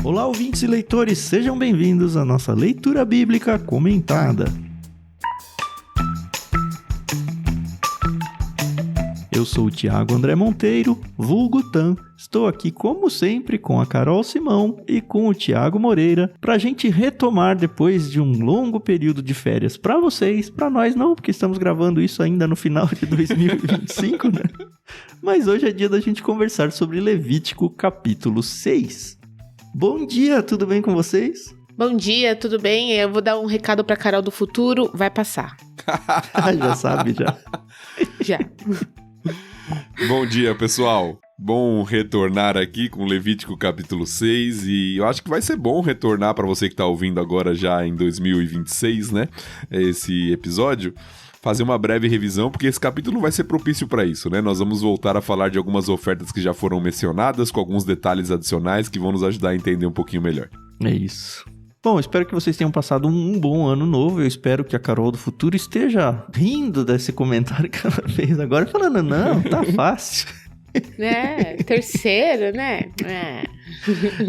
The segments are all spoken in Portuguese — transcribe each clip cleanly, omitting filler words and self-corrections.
Olá, ouvintes e leitores, sejam bem-vindos à nossa leitura bíblica comentada. Eu sou o Thiago André Monteiro, vulgo Tan. Estou aqui, como sempre, com a Carol Simão e com o Thiago Moreira, pra gente retomar depois de um longo período de férias pra vocês, pra nós não, porque estamos gravando isso ainda no final de 2025, né? Mas hoje é dia da gente conversar sobre Levítico capítulo 6. Bom dia, tudo bem com vocês? Bom dia, tudo bem? Eu vou dar um recado pra Carol do futuro, vai passar. Já sabe, já. Já. Bom dia, pessoal. Bom retornar aqui com Levítico capítulo 6 e eu acho que vai ser bom retornar para você que tá ouvindo agora já em 2026, né? Esse episódio. Fazer uma breve revisão, porque esse capítulo vai ser propício para isso, né? Nós vamos voltar a falar de algumas ofertas que já foram mencionadas, com alguns detalhes adicionais que vão nos ajudar a entender um pouquinho melhor. É isso. Bom, espero que vocês tenham passado um bom ano novo. Eu espero que a Carol do futuro esteja rindo desse comentário que ela fez agora, falando, não, tá fácil. É, terceiro, né? É.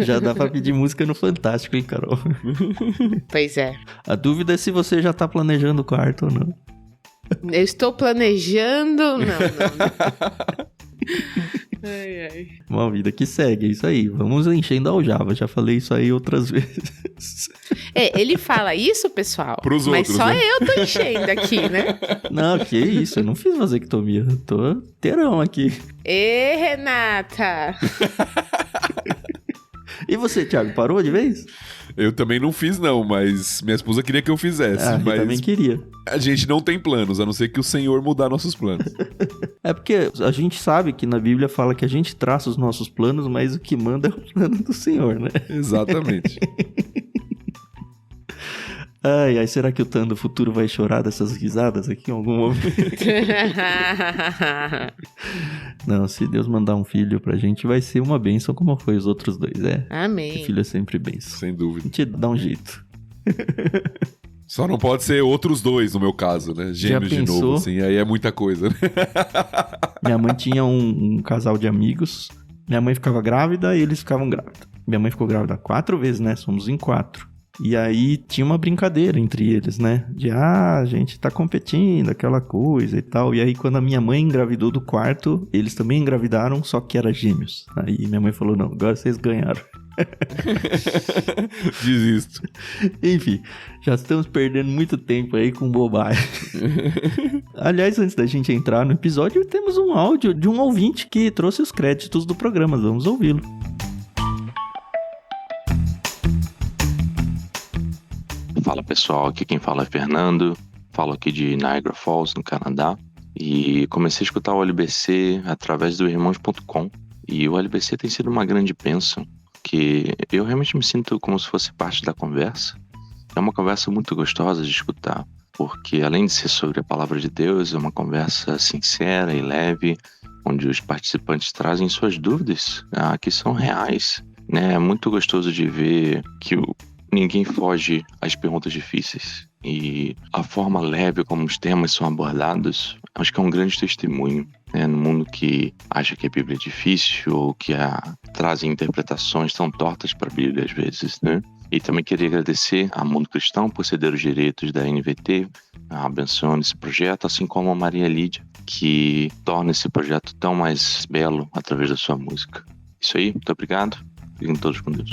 Já dá pra pedir música no Fantástico, hein, Carol? Pois é. A dúvida é se você já tá planejando o quarto ou não. Eu estou planejando... Não. Ai, ai. Uma vida que segue, é isso aí. Vamos enchendo a aljava. Já falei isso aí outras vezes. É, ele fala isso, pessoal, Pros mas outros, só né? eu tô enchendo aqui, né? Não, que isso. Eu não fiz vasectomia. Eu tô inteirão aqui. Ê, Renata! E você, Thiago, parou de vez? Eu também não fiz não, mas minha esposa queria que eu fizesse, Eu mas também queria. a gente não tem planos, a não ser que o Senhor mudar nossos planos. É porque a gente sabe que na Bíblia fala que a gente traça os nossos planos, mas o que manda é o plano do Senhor, né? Exatamente. Ai, será que o Tan do futuro vai chorar dessas risadas aqui em algum momento? Não, se Deus mandar um filho pra gente, vai ser uma bênção como foi os outros dois, é. Amém. Filho é sempre bênção. Sem A dúvida. gente dá um jeito. Só não pode ser outros dois, no meu caso, né? Gêmeos de pensou? novo, assim, aí é muita coisa, né? Minha mãe tinha um casal de amigos. Minha mãe ficava grávida e eles ficavam grávidos. Minha mãe ficou grávida 4 vezes, né? Somos em 4. E aí tinha uma brincadeira entre eles, né? De, a gente tá competindo, aquela coisa e tal. E aí quando a minha mãe engravidou do quarto, eles também engravidaram, só que era gêmeos. Aí minha mãe falou, não, agora vocês ganharam. Desisto. Enfim, já estamos perdendo muito tempo aí com bobagem. Aliás, antes da gente entrar no episódio, temos um áudio de um ouvinte que trouxe os créditos do programa. Vamos ouvi-lo. Fala pessoal, aqui quem fala é Fernando, falo aqui de Niagara Falls, no Canadá, e comecei a escutar o LBC através do irmãos.com, e o LBC tem sido uma grande bênção, que eu realmente me sinto como se fosse parte da conversa. É uma conversa muito gostosa de escutar, porque além de ser sobre a palavra de Deus, é uma conversa sincera e leve, onde os participantes trazem suas dúvidas, que são reais, né? É muito gostoso de ver que ninguém foge às perguntas difíceis. E a forma leve como os temas são abordados, acho que é um grande testemunho, né? No mundo que acha que a Bíblia é difícil ou que trazem interpretações tão tortas para a Bíblia às vezes, né? E também queria agradecer ao Mundo Cristão por ceder os direitos da NVT, abençoando esse projeto, assim como a Maria Lídia, que torna esse projeto tão mais belo através da sua música. Isso aí, muito obrigado. Fiquem todos com Deus.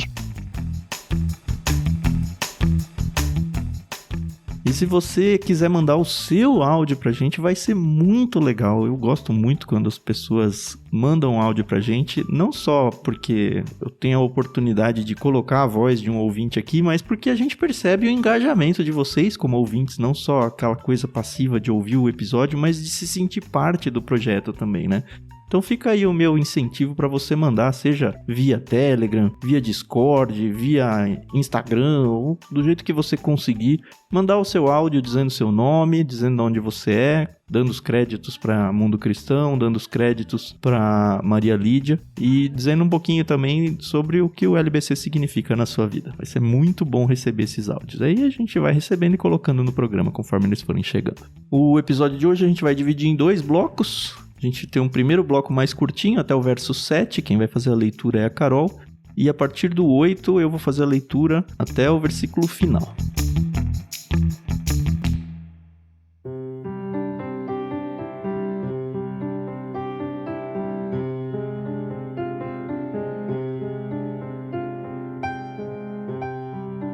E se você quiser mandar o seu áudio pra gente, vai ser muito legal. Eu gosto muito quando as pessoas mandam áudio pra gente, não só porque eu tenho a oportunidade de colocar a voz de um ouvinte aqui, mas porque a gente percebe o engajamento de vocês como ouvintes, não só aquela coisa passiva de ouvir o episódio, mas de se sentir parte do projeto também, né? Então fica aí o meu incentivo para você mandar, seja via Telegram, via Discord, via Instagram, ou do jeito que você conseguir, mandar o seu áudio dizendo seu nome, dizendo de onde você é, dando os créditos para Mundo Cristão, dando os créditos para Maria Lídia e dizendo um pouquinho também sobre o que o LBC significa na sua vida. Vai ser muito bom receber esses áudios. Aí a gente vai recebendo e colocando no programa conforme eles forem chegando. O episódio de hoje a gente vai dividir em 2 blocos. A gente tem um primeiro bloco mais curtinho, até o verso 7, quem vai fazer a leitura é a Carol. e a partir do 8 eu vou fazer a leitura até o versículo final.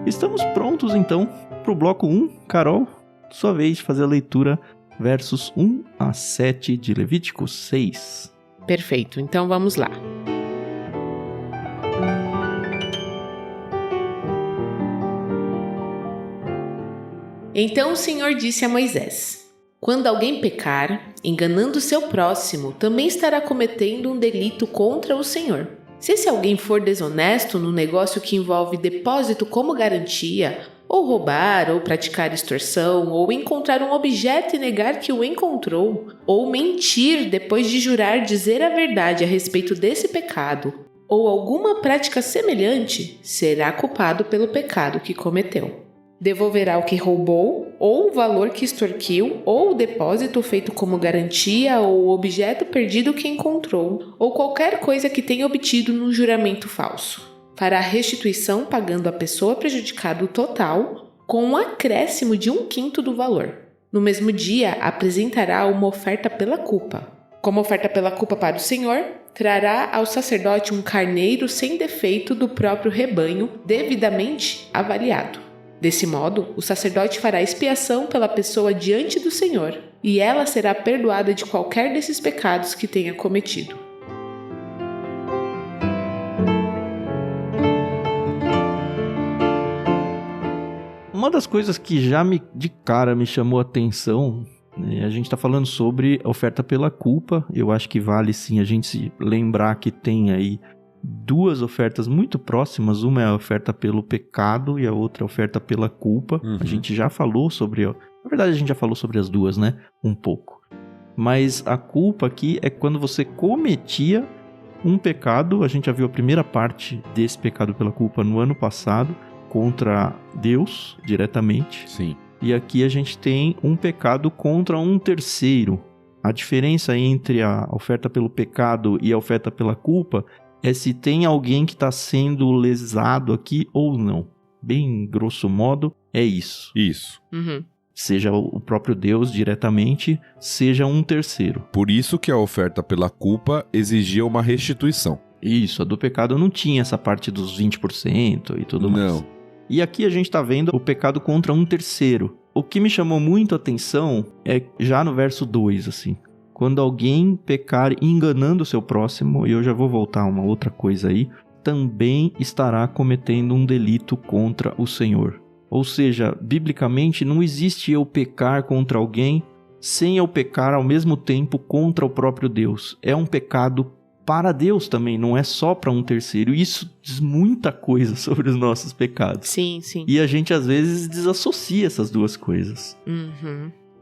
Estamos prontos então para o bloco 1. Carol, sua vez de fazer a leitura versos 1 a 7 de Levítico 6. Perfeito, então vamos lá. Então o Senhor disse a Moisés: quando alguém pecar, enganando seu próximo, também estará cometendo um delito contra o Senhor. Se esse alguém for desonesto no negócio que envolve depósito como garantia, ou roubar, ou praticar extorsão, ou encontrar um objeto e negar que o encontrou, ou mentir depois de jurar dizer a verdade a respeito desse pecado, ou alguma prática semelhante, será culpado pelo pecado que cometeu. Devolverá o que roubou, ou o valor que extorquiu, ou o depósito feito como garantia, ou o objeto perdido que encontrou, ou qualquer coisa que tenha obtido num juramento falso. Fará restituição pagando a pessoa prejudicada o total, com um acréscimo de 1/5 do valor. No mesmo dia, apresentará uma oferta pela culpa. Como oferta pela culpa para o Senhor, trará ao sacerdote um carneiro sem defeito do próprio rebanho, devidamente avaliado. Desse modo, o sacerdote fará expiação pela pessoa diante do Senhor, e ela será perdoada de qualquer desses pecados que tenha cometido. Uma das coisas que já de cara me chamou a atenção, né, a gente está falando sobre a oferta pela culpa. Eu acho que vale sim a gente se lembrar que tem aí duas ofertas muito próximas. Uma é a oferta pelo pecado e a outra é a oferta pela culpa. A gente já falou sobre... Na verdade, a gente já falou sobre as duas, né? Um pouco. Mas a culpa aqui é quando você cometia um pecado. A gente já viu a primeira parte desse pecado pela culpa no ano passado, contra Deus diretamente. Sim. E aqui a gente tem um pecado contra um terceiro. A diferença entre a oferta pelo pecado e a oferta pela culpa é se tem alguém que está sendo lesado aqui ou não. Bem grosso modo, é isso. Isso. Seja o próprio Deus diretamente, seja um terceiro. Por isso que a oferta pela culpa exigia uma restituição. Isso, a do pecado não tinha essa parte dos 20% e tudo mais. Não. E aqui a gente está vendo o pecado contra um terceiro. O que me chamou muito a atenção é já no verso 2, assim. Quando alguém pecar enganando o seu próximo, e eu já vou voltar a uma outra coisa aí, também estará cometendo um delito contra o Senhor. Ou seja, biblicamente não existe eu pecar contra alguém sem eu pecar ao mesmo tempo contra o próprio Deus. É um pecado para Deus também, não é só para um terceiro. E isso diz muita coisa sobre os nossos pecados. Sim, sim. E a gente às vezes desassocia essas duas coisas.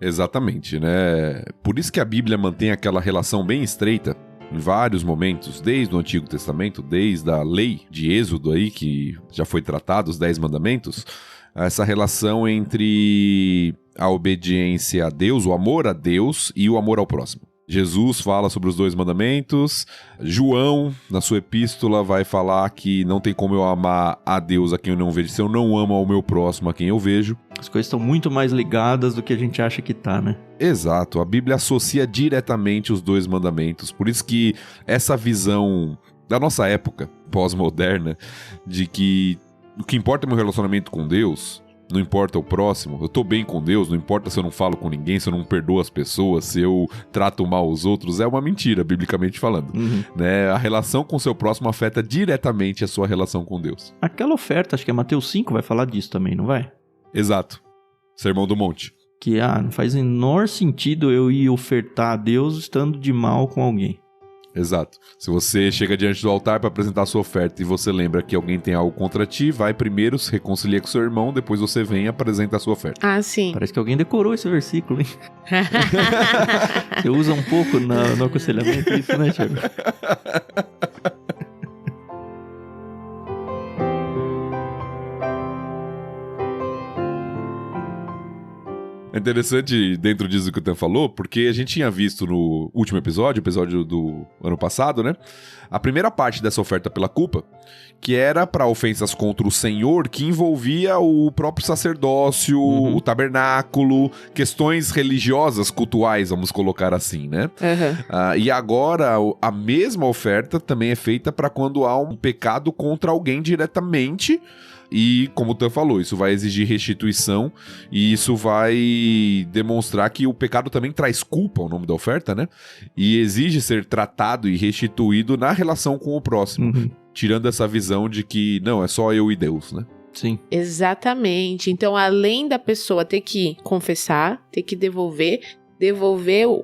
Exatamente, né? Por isso que a Bíblia mantém aquela relação bem estreita em vários momentos, desde o Antigo Testamento, desde a lei de Êxodo aí, que já foi tratado, os 10 mandamentos, essa relação entre a obediência a Deus, o amor a Deus e o amor ao próximo. Jesus fala sobre os 2 mandamentos. João, na sua epístola, vai falar que não tem como eu amar a Deus a quem eu não vejo se eu não amo ao meu próximo a quem eu vejo. As coisas estão muito mais ligadas do que a gente acha que tá, né? Exato, a Bíblia associa diretamente os 2 mandamentos. Por isso que essa visão da nossa época pós-moderna, de que o que importa é meu relacionamento com Deus, não importa o próximo, eu tô bem com Deus, não importa se eu não falo com ninguém, se eu não perdoo as pessoas, se eu trato mal os outros, é uma mentira, biblicamente falando. Né? A relação com o seu próximo afeta diretamente a sua relação com Deus. Aquela oferta, acho que é Mateus 5, vai falar disso também, não vai? Exato. Sermão do Monte. Que não faz o menor sentido eu ir ofertar a Deus estando de mal com alguém. Exato. Se você chega diante do altar para apresentar a sua oferta e você lembra que alguém tem algo contra ti, vai primeiro, se reconcilia com seu irmão, depois você vem e apresenta a sua oferta. Ah, sim. Parece que alguém decorou esse versículo, hein? Você usa um pouco no aconselhamento isso, né, Thiago? É interessante dentro disso que o Tan falou, porque a gente tinha visto no último episódio do ano passado, né? A primeira parte dessa oferta pela culpa, que era para ofensas contra o Senhor, que envolvia o próprio sacerdócio, o tabernáculo, questões religiosas, cultuais, vamos colocar assim, né? E agora, a mesma oferta também é feita para quando há um pecado contra alguém diretamente. E, como o Tan falou, isso vai exigir restituição e isso vai demonstrar que o pecado também traz culpa, o nome da oferta, né? E exige ser tratado e restituído na relação com o próximo, tirando essa visão de que, não, é só eu e Deus, né? Sim. Exatamente. Então, além da pessoa ter que confessar, ter que devolver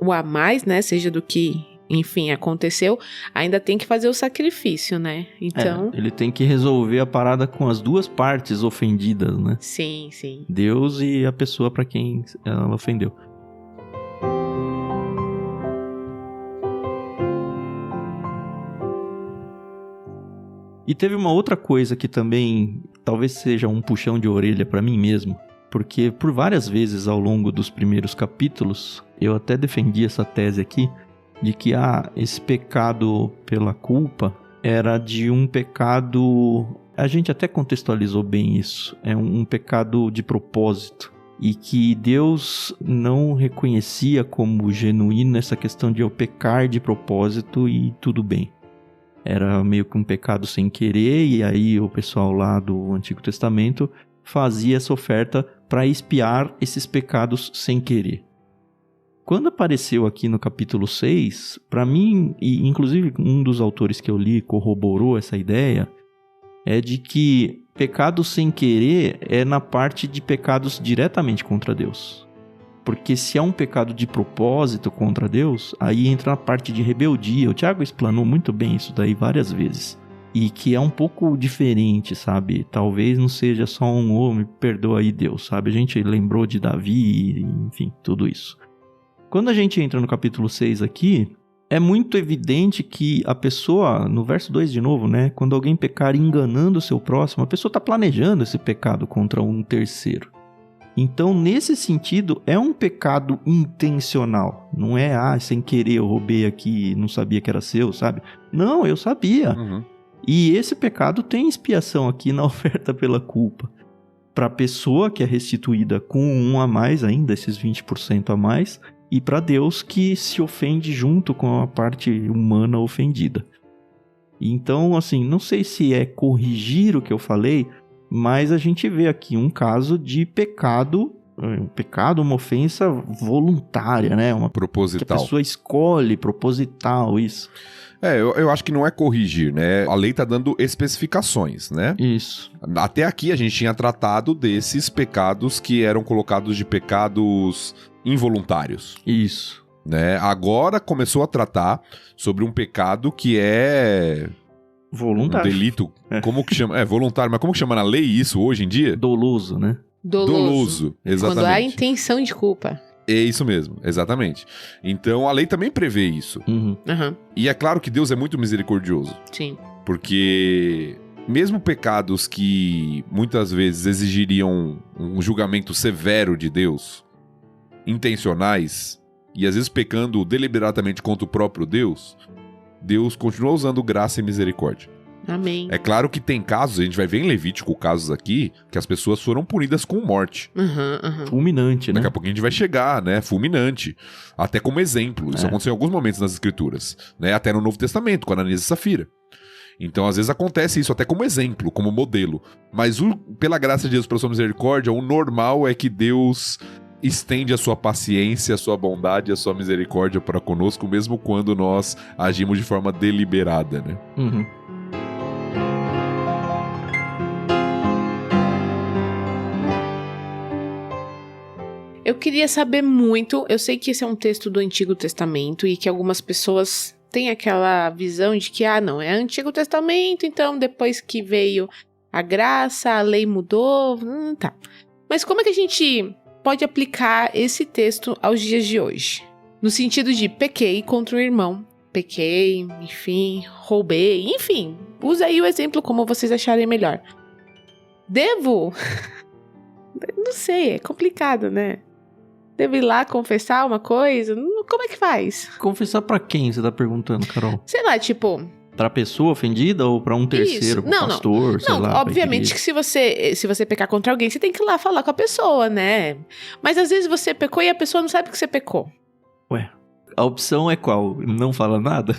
o a mais, né? Seja do que... enfim, aconteceu, ainda tem que fazer o sacrifício, né? Então... ele tem que resolver a parada com as duas partes ofendidas, né? Sim, sim. Deus e a pessoa para quem ela ofendeu. E teve uma outra coisa que também talvez seja um puxão de orelha para mim mesmo, porque por várias vezes ao longo dos primeiros capítulos, eu até defendi essa tese aqui, de que esse pecado pela culpa era de um pecado... A gente até contextualizou bem isso. É um pecado de propósito. E que Deus não reconhecia como genuíno essa questão de eu pecar de propósito e tudo bem. Era meio que um pecado sem querer, e aí o pessoal lá do Antigo Testamento fazia essa oferta para expiar esses pecados sem querer. Quando apareceu aqui no capítulo 6, para mim, e inclusive um dos autores que eu li corroborou essa ideia, é de que pecado sem querer é na parte de pecados diretamente contra Deus. Porque se é um pecado de propósito contra Deus, aí entra na parte de rebeldia. O Tiago explanou muito bem isso daí várias vezes. E que é um pouco diferente, sabe? Talvez não seja só me perdoa aí Deus, sabe? A gente lembrou de Davi, enfim, tudo isso. Quando a gente entra no capítulo 6 aqui, é muito evidente que a pessoa, no verso 2 de novo, né? Quando alguém pecar enganando o seu próximo, a pessoa está planejando esse pecado contra um terceiro. Então, nesse sentido, é um pecado intencional. Não é, sem querer eu roubei aqui e não sabia que era seu, sabe? Não, eu sabia. E esse pecado tem expiação aqui na oferta pela culpa. Para a pessoa que é restituída com um a mais ainda, esses 20% a mais... e para Deus que se ofende junto com a parte humana ofendida. Então, assim, não sei se é corrigir o que eu falei, mas a gente vê aqui um caso de pecado, uma ofensa voluntária, né? Proposital. Que a pessoa escolhe, proposital, isso. Eu acho que não é corrigir, né? A lei tá dando especificações, né? Isso. Até aqui a gente tinha tratado desses pecados que eram colocados de pecados involuntários. Isso. Né? Agora começou a tratar sobre um pecado que é... voluntário. Um delito. Como que chama? Voluntário, mas como que chama na lei isso hoje em dia? Doloso, né? Doloso, exatamente. Quando há intenção de culpa. É isso mesmo, exatamente. Então a lei também prevê isso. E é claro que Deus é muito misericordioso. Sim. Porque mesmo pecados que muitas vezes exigiriam um julgamento severo de Deus, intencionais, e às vezes pecando deliberadamente contra o próprio Deus, Deus continua usando graça e misericórdia. Amém. É claro que tem casos, a gente vai ver em Levítico casos aqui, que as pessoas foram punidas com morte. Fulminante, né? Daqui a pouco a gente vai chegar, né? Fulminante. Até como exemplo. Isso aconteceu em alguns momentos nas Escrituras. Né? Até no Novo Testamento, com Ananias e Safira. Então, às vezes acontece isso até como exemplo, como modelo. Mas pela graça de Deus, pela sua misericórdia, o normal é que Deus estende a sua paciência, a sua bondade, a sua misericórdia para conosco, mesmo quando nós agimos de forma deliberada, né? Eu queria saber muito, eu sei que esse é um texto do Antigo Testamento e que algumas pessoas têm aquela visão de que, não, é Antigo Testamento, então depois que veio a graça, a lei mudou, tá. Mas como é que a gente pode aplicar esse texto aos dias de hoje? No sentido de pequei contra um irmão, pequei, enfim, roubei, enfim, usa aí o exemplo como vocês acharem melhor. Devo? Não sei, é complicado, né? Devo ir lá confessar uma coisa? Como é que faz? Confessar pra quem você tá perguntando, Carol? Sei lá, tipo... Pra pessoa ofendida ou pra um terceiro, pro pastor, sei lá. Obviamente que se você pecar contra alguém, você tem que ir lá falar com a pessoa, né? Mas às vezes você pecou e a pessoa não sabe que você pecou. Ué, a opção é qual? Não fala nada?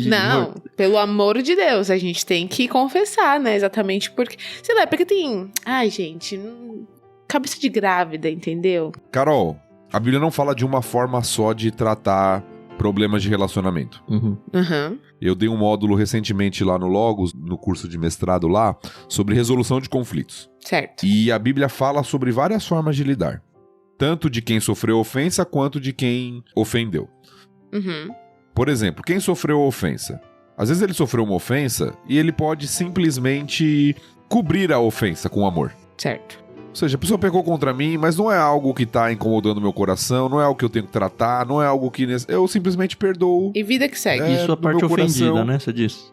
Não, pelo amor de Deus, a gente tem que confessar, né? Exatamente porque... Sei lá, porque tem... Ai, gente... Cabeça de grávida, entendeu? Carol, a Bíblia não fala de uma forma só de tratar problemas de relacionamento. Uhum. Eu dei um módulo recentemente lá no Logos, no curso de mestrado lá, sobre resolução de conflitos. Certo. E a Bíblia fala sobre várias formas de lidar. Tanto de quem sofreu ofensa, quanto de quem ofendeu. Uhum. Por exemplo, quem sofreu ofensa? Às vezes ele sofreu uma ofensa e ele pode simplesmente cobrir a ofensa com amor. Certo. Ou seja, a pessoa pecou contra mim, mas não é algo que tá incomodando meu coração, não é algo que eu tenho que tratar, não é algo que... Eu simplesmente perdoo. E vida que segue. Isso a no parte meu ofendida, coração. né? Você disse.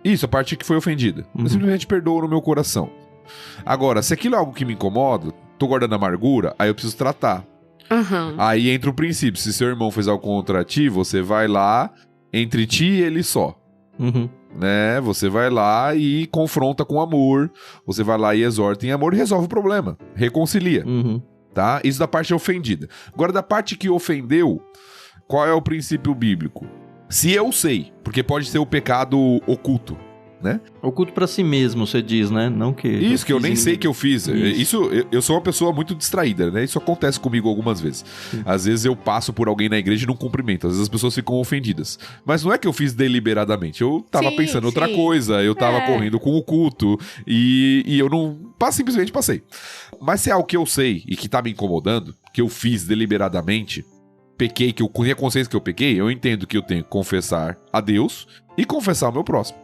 Isso, a parte que foi ofendida. Eu simplesmente perdoo no meu coração. Agora, se aquilo é algo que me incomoda, tô guardando amargura, aí eu preciso tratar. Uhum. Aí entra o princípio, se seu irmão fez algo contra ti, você vai lá, entre ti e ele só. Uhum. Né? Você vai lá e confronta com amor, você vai lá e exorta em amor e resolve o problema, reconcilia, tá? Isso da parte ofendida. Agora, da parte que ofendeu, qual é o princípio bíblico? Se eu sei, porque pode ser o pecado oculto, né? Oculto pra si mesmo, você diz, né? Não que... Isso, que eu nem sei que eu fiz. Isso. Eu sou uma pessoa muito distraída, né? Isso acontece comigo algumas vezes. Sim. Às vezes eu passo por alguém na igreja e não cumprimento. Às vezes as pessoas ficam ofendidas. Mas não é que eu fiz deliberadamente. Eu tava pensando em outra coisa. Eu tava correndo com o culto. E eu não... Simplesmente passei. Mas se é algo que eu sei e que tá me incomodando, que eu fiz deliberadamente, pequei, que eu tenho a consciência que eu pequei, eu entendo que eu tenho que confessar a Deus e confessar ao meu próximo.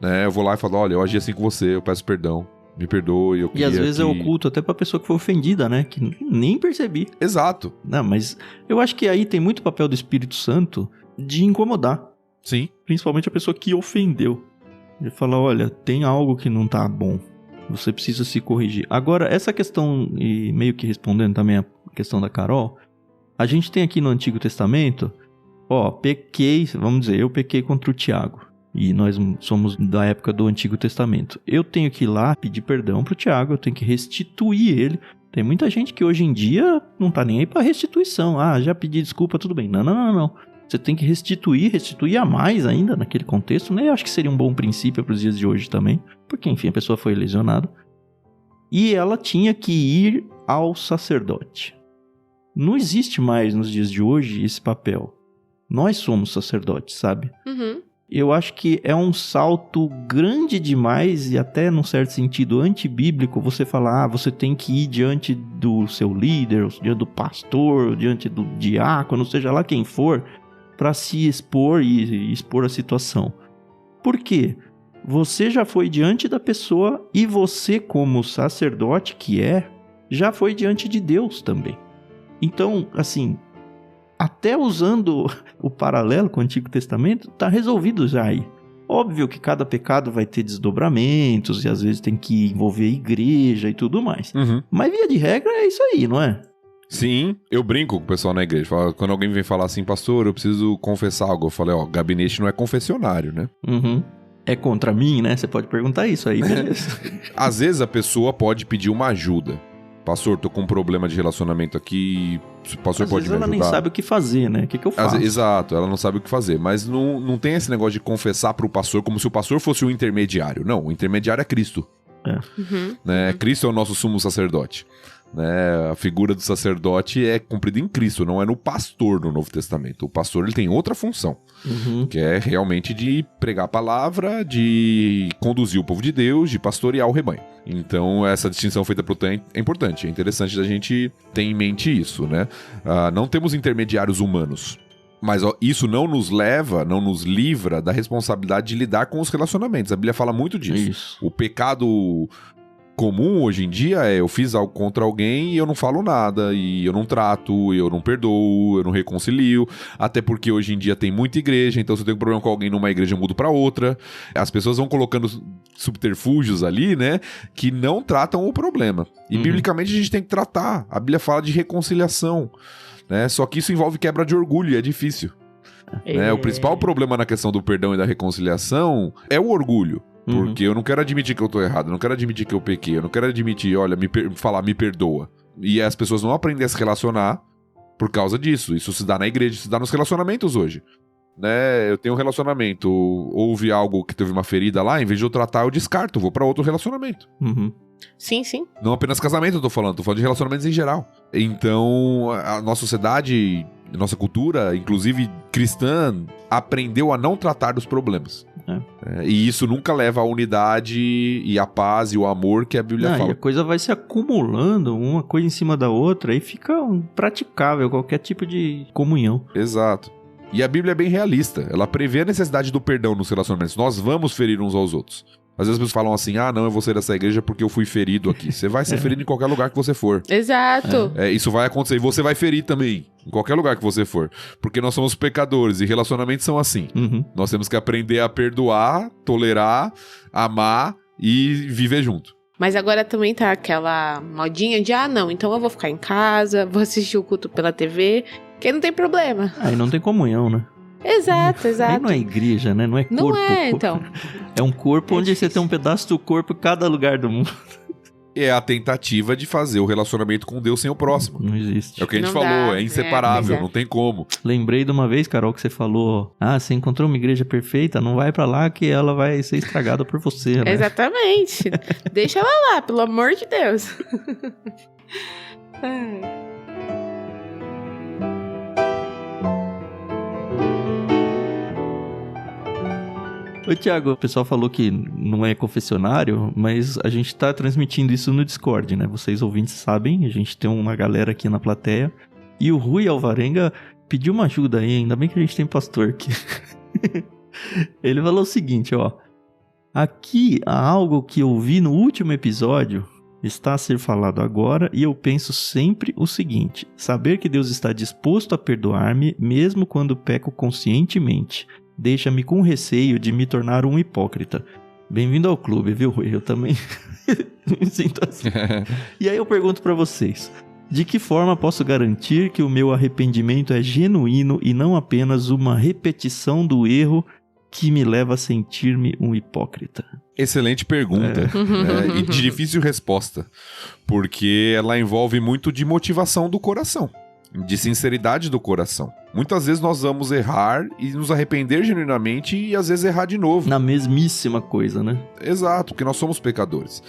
Né? Eu vou lá e falo, olha, eu agi assim com você, eu peço perdão, me perdoe, eu queria. E às vezes que... é oculto até pra pessoa que foi ofendida, né? Que nem percebi. Exato. Não, mas eu acho que aí tem muito papel do Espírito Santo de incomodar. Sim. Principalmente a pessoa que ofendeu. Ele fala, olha, tem algo que não tá bom. Você precisa se corrigir. Agora, essa questão, e meio que respondendo também a questão da Carol, a gente tem aqui no Antigo Testamento, pequei, vamos dizer, eu pequei contra o Tiago. E nós somos da época do Antigo Testamento. Eu tenho que ir lá pedir perdão pro Tiago, eu tenho que restituir ele. Tem muita gente que hoje em dia não tá nem aí pra restituição. Ah, já pedi desculpa, tudo bem. Não. Você tem que restituir a mais ainda naquele contexto, né? Eu acho que seria um bom princípio pros dias de hoje também. Porque, enfim, a pessoa foi lesionada. E ela tinha que ir ao sacerdote. Não existe mais nos dias de hoje esse papel. Nós somos sacerdotes, sabe? Uhum. Eu acho que é um salto grande demais e até, num certo sentido, antibíblico você falar, você tem que ir diante do seu líder, diante do pastor, diante do diácono, seja lá quem for, para se expor e expor a situação. Por quê? Você já foi diante da pessoa e você, como sacerdote que já foi diante de Deus também. Então, assim... Até usando o paralelo com o Antigo Testamento, tá resolvido já aí. Óbvio que cada pecado vai ter desdobramentos e às vezes tem que envolver a igreja e tudo mais. Mas via de regra é isso aí, não é? Sim, eu brinco com o pessoal na igreja. Quando alguém vem falar assim, pastor, eu preciso confessar algo. Eu falei, gabinete não é confessionário, né? É contra mim, né? Você pode perguntar isso aí, beleza? Às vezes a pessoa pode pedir uma ajuda. Pastor, tô com um problema de relacionamento aqui, o pastor pode me ajudar? Ela nem sabe o que fazer, né? O que eu faço? Exato, ela não sabe o que fazer. Mas não tem esse negócio de confessar pro pastor como se o pastor fosse o intermediário. Não, o intermediário é Cristo. Né? Cristo é o nosso sumo sacerdote. Né? A figura do sacerdote é cumprida em Cristo, não é no pastor no Novo Testamento. O pastor ele tem outra função, que é realmente de pregar a palavra, de conduzir o povo de Deus, de pastorear o rebanho. Então essa distinção feita pro TAM é importante, é interessante da gente ter em mente isso, né? Não temos intermediários humanos. Mas isso não nos livra da responsabilidade de lidar com os relacionamentos. A Bíblia fala muito disso. Isso. O pecado comum hoje em dia é eu fiz algo contra alguém e eu não falo nada, e eu não trato, eu não perdoo, eu não reconcilio, até porque hoje em dia tem muita igreja, então se eu tenho um problema com alguém numa igreja eu mudo pra outra. As pessoas vão colocando subterfúgios ali, né, que não tratam o problema. E biblicamente a gente tem que tratar. A Bíblia fala de reconciliação, né, só que isso envolve quebra de orgulho e é difícil. Né? O principal problema na questão do perdão e da reconciliação é o orgulho. Porque eu não quero admitir que eu tô errado, eu não quero admitir que eu pequei, eu não quero admitir, olha, falar, me perdoa. E as pessoas não aprendem a se relacionar por causa disso. Isso se dá na igreja, se dá nos relacionamentos hoje. Né? Eu tenho um relacionamento, houve algo que teve uma ferida lá, em vez de eu tratar, eu descarto, vou pra outro relacionamento. Sim, sim. Não apenas casamento eu tô falando de relacionamentos em geral. Então, a nossa sociedade, a nossa cultura, inclusive cristã, aprendeu a não tratar dos problemas. E isso nunca leva à unidade e à paz e o amor que a Bíblia fala. E a coisa vai se acumulando, uma coisa em cima da outra, e fica impraticável qualquer tipo de comunhão. Exato. E a Bíblia é bem realista. Ela prevê a necessidade do perdão nos relacionamentos. Nós vamos ferir uns aos outros. Às vezes as pessoas falam assim, não, eu vou sair dessa igreja porque eu fui ferido aqui. Você vai ser ferido em qualquer lugar que você for. Exato. Isso vai acontecer e você vai ferir também, em qualquer lugar que você for. Porque nós somos pecadores e relacionamentos são assim. Nós temos que aprender a perdoar, tolerar, amar e viver junto. Mas agora também tá aquela modinha de, não, então eu vou ficar em casa, vou assistir o culto pela TV, que aí não tem problema. Aí não tem comunhão, né? Exato. Aí não é igreja, né? Não é corpo. Não é, então. É um corpo onde você tem um pedaço do corpo em cada lugar do mundo. É a tentativa de fazer o relacionamento com Deus sem o próximo. Não existe. É o que a gente Não falou, dá, é inseparável, é. não tem como. Lembrei de uma vez, Carol, que você falou, você encontrou uma igreja perfeita, não vai pra lá que ela vai ser estragada por você, né? Exatamente. Deixa ela lá, pelo amor de Deus. Ô, Thiago, o pessoal falou que não é confessionário, mas a gente tá transmitindo isso no Discord, né? Vocês ouvintes sabem, a gente tem uma galera aqui na plateia. E o Rui Alvarenga pediu uma ajuda aí, ainda bem que a gente tem pastor aqui. Ele falou o seguinte, ó. Aqui há algo que eu vi no último episódio, está a ser falado agora, e eu penso sempre o seguinte: saber que Deus está disposto a perdoar-me, mesmo quando peco conscientemente, deixa-me com receio de me tornar um hipócrita. Bem-vindo ao clube, viu, Rui? Eu também me sinto assim. E aí eu pergunto pra vocês, de que forma posso garantir que o meu arrependimento é genuíno e não apenas uma repetição do erro que me leva a sentir-me um hipócrita? Excelente pergunta, né? E de difícil resposta, porque ela envolve muito de motivação do coração, de sinceridade do coração. Muitas vezes nós vamos errar e nos arrepender genuinamente e às vezes errar de novo. Na mesmíssima coisa, né? Exato, porque nós somos pecadores.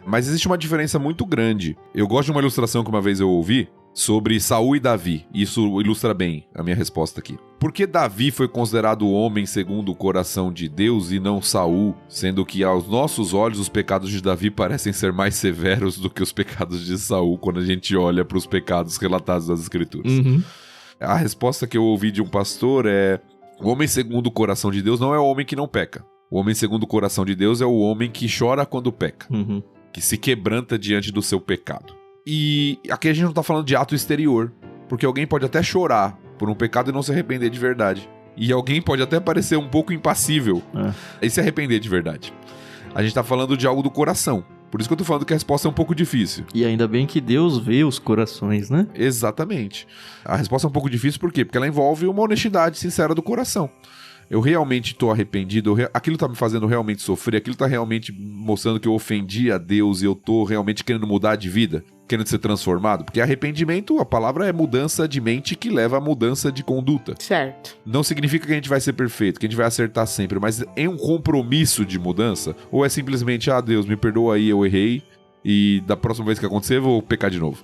Mas existe uma diferença muito grande. Eu gosto de uma ilustração que uma vez eu ouvi sobre Saul e Davi. Isso ilustra bem a minha resposta aqui. Por que Davi foi considerado o homem segundo o coração de Deus e não Saul, sendo que aos nossos olhos os pecados de Davi parecem ser mais severos do que os pecados de Saul quando a gente olha para os pecados relatados nas Escrituras? A resposta que eu ouvi de um pastor é: o homem segundo o coração de Deus não é o homem que não peca. O homem segundo o coração de Deus é o homem que chora quando peca, que se quebranta diante do seu pecado. E aqui a gente não tá falando de ato exterior, porque alguém pode até chorar por um pecado e não se arrepender de verdade. E alguém pode até parecer um pouco impassível e se arrepender de verdade. A gente tá falando de algo do coração. Por isso que eu tô falando que a resposta é um pouco difícil. E ainda bem que Deus vê os corações, né? Exatamente. A resposta é um pouco difícil por quê? Porque ela envolve uma honestidade sincera do coração. Eu realmente tô arrependido, aquilo tá me fazendo realmente sofrer, aquilo tá realmente mostrando que eu ofendi a Deus e eu tô realmente querendo mudar de vida, querendo ser transformado. Porque arrependimento, a palavra é mudança de mente que leva a mudança de conduta. Certo. Não significa que a gente vai ser perfeito, que a gente vai acertar sempre, mas é um compromisso de mudança? Ou é simplesmente, Deus, me perdoa aí, eu errei, e da próxima vez que acontecer eu vou pecar de novo?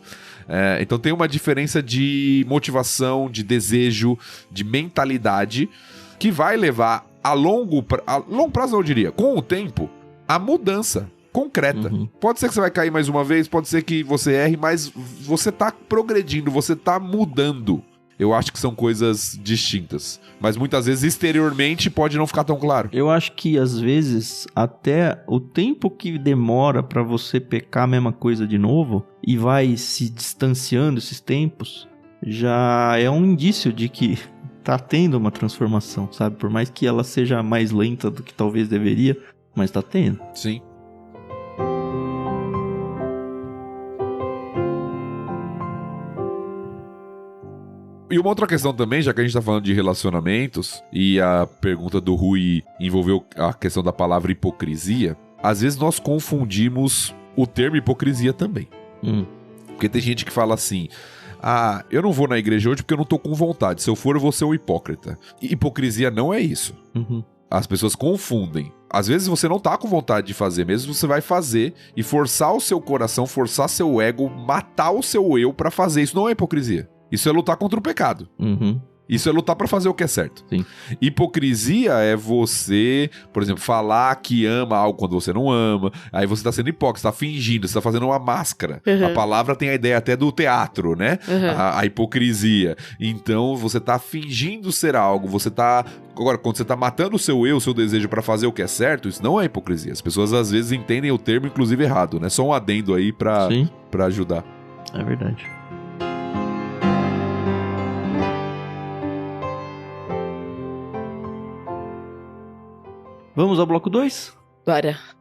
Então tem uma diferença de motivação, de desejo, de mentalidade, que vai levar a longo prazo, eu diria, com o tempo, a mudança concreta. Pode ser que você vai cair mais uma vez, pode ser que você erre, mas você tá progredindo, você tá mudando. Eu acho que são coisas distintas. Mas muitas vezes, exteriormente, pode não ficar tão claro. Eu acho que, às vezes, até o tempo que demora pra você pecar a mesma coisa de novo e vai se distanciando esses tempos, já é um indício de que tá tendo uma transformação, sabe? Por mais que ela seja mais lenta do que talvez deveria, mas tá tendo. Sim. E uma outra questão também, já que a gente tá falando de relacionamentos, e a pergunta do Rui envolveu a questão da palavra hipocrisia, às vezes nós confundimos o termo hipocrisia também. Porque tem gente que fala assim, eu não vou na igreja hoje porque eu não tô com vontade, se eu for eu vou ser um hipócrita. E hipocrisia não é isso. As pessoas confundem. Às vezes você não tá com vontade de fazer, mesmo você vai fazer e forçar o seu coração, forçar seu ego, matar o seu eu pra fazer. Isso não é hipocrisia. Isso é lutar contra o pecado. Isso é lutar pra fazer o que é certo. Sim. Hipocrisia é você, por exemplo, falar que ama algo quando você não ama. Aí você tá sendo hipócrita, você tá fingindo, você tá fazendo uma máscara. A palavra tem a ideia até do teatro, né? A hipocrisia. Então, você tá fingindo ser algo, você tá... Agora, quando você tá matando o seu eu, o seu desejo pra fazer o que é certo, isso não é hipocrisia. As pessoas, às vezes, entendem o termo, inclusive, errado, né? Só um adendo aí pra ajudar. É verdade. Vamos ao bloco 2?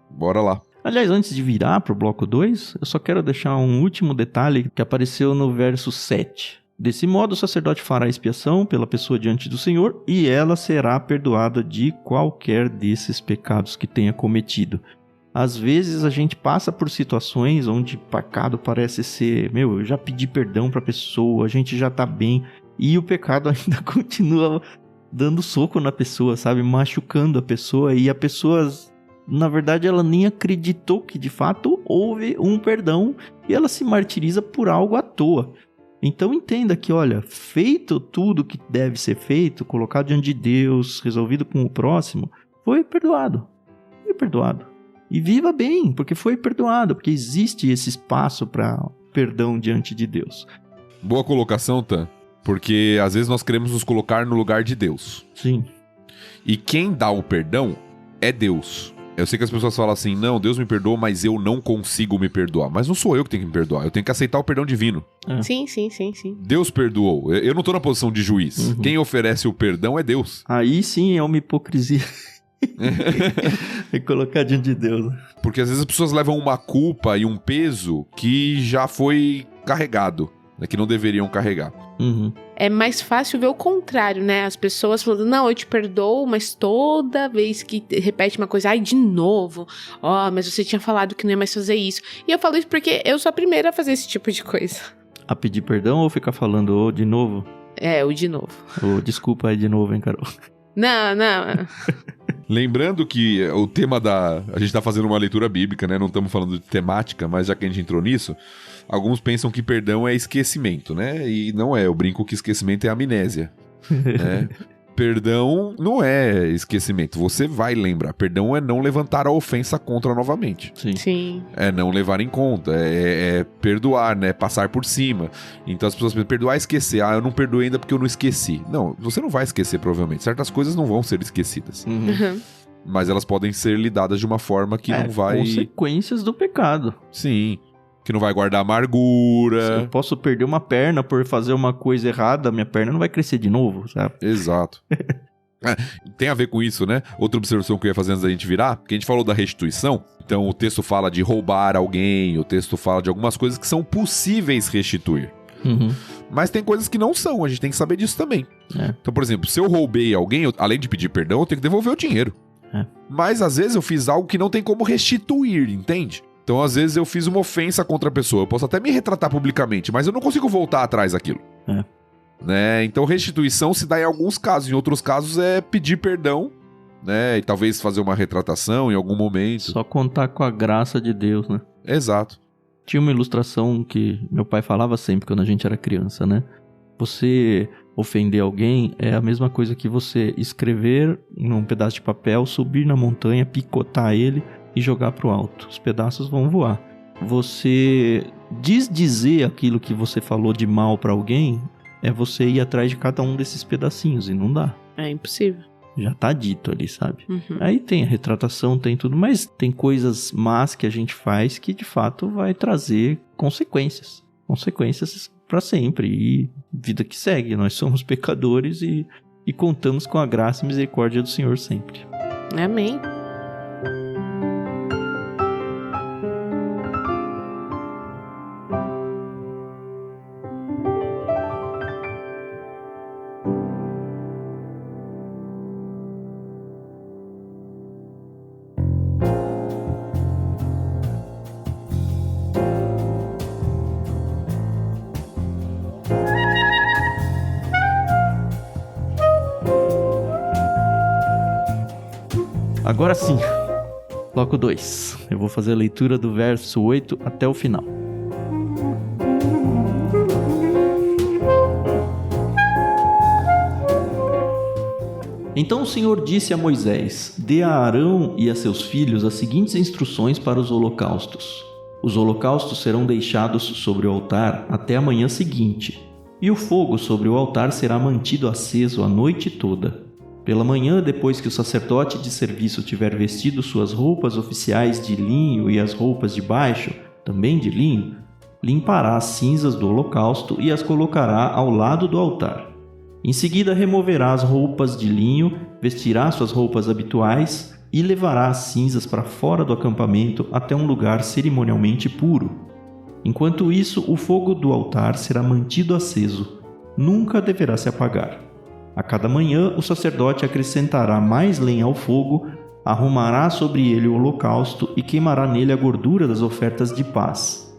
Bora lá. Aliás, antes de virar pro bloco 2, eu só quero deixar um último detalhe que apareceu no verso 7. Desse modo, o sacerdote fará expiação pela pessoa diante do Senhor e ela será perdoada de qualquer desses pecados que tenha cometido. Às vezes a gente passa por situações onde pecado parece ser, eu já pedi perdão pra pessoa, a gente já tá bem, e o pecado ainda continua dando soco na pessoa, sabe? Machucando a pessoa, e a pessoa, na verdade, ela nem acreditou que de fato houve um perdão e ela se martiriza por algo à toa. Então entenda que, olha, feito tudo que deve ser feito, colocado diante de Deus, resolvido com o próximo, foi perdoado. Foi perdoado. E viva bem, porque foi perdoado, porque existe esse espaço para perdão diante de Deus. Boa colocação, Tan. Porque às vezes nós queremos nos colocar no lugar de Deus. Sim. E quem dá o perdão é Deus. Eu sei que as pessoas falam assim, não, Deus me perdoa, mas eu não consigo me perdoar. Mas não sou eu que tenho que me perdoar, eu tenho que aceitar o perdão divino. Sim. Deus perdoou, eu não tô na posição de juiz. Quem oferece o perdão é Deus. Aí sim é uma hipocrisia. É colocar diante de Deus. Porque às vezes as pessoas levam uma culpa e um peso que já foi carregado, né, que não deveriam carregar. É mais fácil ver o contrário, né? As pessoas falando, não, eu te perdoo, mas toda vez que repete uma coisa, de novo, mas você tinha falado que não ia mais fazer isso. E eu falo isso porque eu sou a primeira a fazer esse tipo de coisa. A pedir perdão ou ficar falando de novo? O de novo. Desculpa aí de novo, hein, Carol? Não. Lembrando que o tema a gente tá fazendo uma leitura bíblica, né? Não estamos falando de temática, mas já que a gente entrou nisso, alguns pensam que perdão é esquecimento, né? E não é. Eu brinco que esquecimento é amnésia. Né? Perdão não é esquecimento. Você vai lembrar. Perdão é não levantar a ofensa contra novamente. Sim. É não levar em conta. É perdoar, né? Passar por cima. Então as pessoas pensam, perdoar é esquecer. Eu não perdoei ainda porque eu não esqueci. Não, você não vai esquecer provavelmente. Certas coisas não vão ser esquecidas. Mas elas podem ser lidadas de uma forma que não vai... Consequências do pecado. Sim. Que não vai guardar amargura. Se eu posso perder uma perna por fazer uma coisa errada, minha perna não vai crescer de novo, sabe? Exato. Tem a ver com isso, né? Outra observação que eu ia fazer antes da gente virar, que a gente falou da restituição. Então o texto fala de roubar alguém, o texto fala de algumas coisas que são possíveis restituir. Mas tem coisas que não são, a gente tem que saber disso também. Então, por exemplo, se eu roubei alguém, além de pedir perdão, eu tenho que devolver o dinheiro. Mas às vezes eu fiz algo que não tem como restituir, entende? Então, às vezes, eu fiz uma ofensa contra a pessoa. Eu posso até me retratar publicamente, mas eu não consigo voltar atrás daquilo. Né? Então, restituição se dá em alguns casos. Em outros casos, é pedir perdão, né? E talvez fazer uma retratação em algum momento. Só contar com a graça de Deus, né? Exato. Tinha uma ilustração que meu pai falava sempre quando a gente era criança, né? Você ofender alguém é a mesma coisa que você escrever num pedaço de papel, subir na montanha, picotar ele e jogar pro alto. Os pedaços vão voar. Você desdizer aquilo que você falou de mal pra alguém é você ir atrás de cada um desses pedacinhos, e não dá. É impossível. Já tá dito ali, sabe? Uhum. Aí tem a retratação, tem tudo, mas tem coisas más que a gente faz que de fato vai trazer consequências. Consequências pra sempre. E vida que segue. Nós somos pecadores e contamos com a graça e misericórdia do Senhor sempre. Amém. Agora sim, bloco 2. Eu vou fazer a leitura do verso 8 até o final. Então o Senhor disse a Moisés: dê a Arão e a seus filhos as seguintes instruções para os holocaustos. Os holocaustos serão deixados sobre o altar até a manhã seguinte, e o fogo sobre o altar será mantido aceso a noite toda. Pela manhã, depois que o sacerdote de serviço tiver vestido suas roupas oficiais de linho e as roupas de baixo, também de linho, limpará as cinzas do holocausto e as colocará ao lado do altar. Em seguida, removerá as roupas de linho, vestirá suas roupas habituais e levará as cinzas para fora do acampamento até um lugar cerimonialmente puro. Enquanto isso, o fogo do altar será mantido aceso, nunca deverá se apagar. A cada manhã, o sacerdote acrescentará mais lenha ao fogo, arrumará sobre ele o holocausto e queimará nele a gordura das ofertas de paz.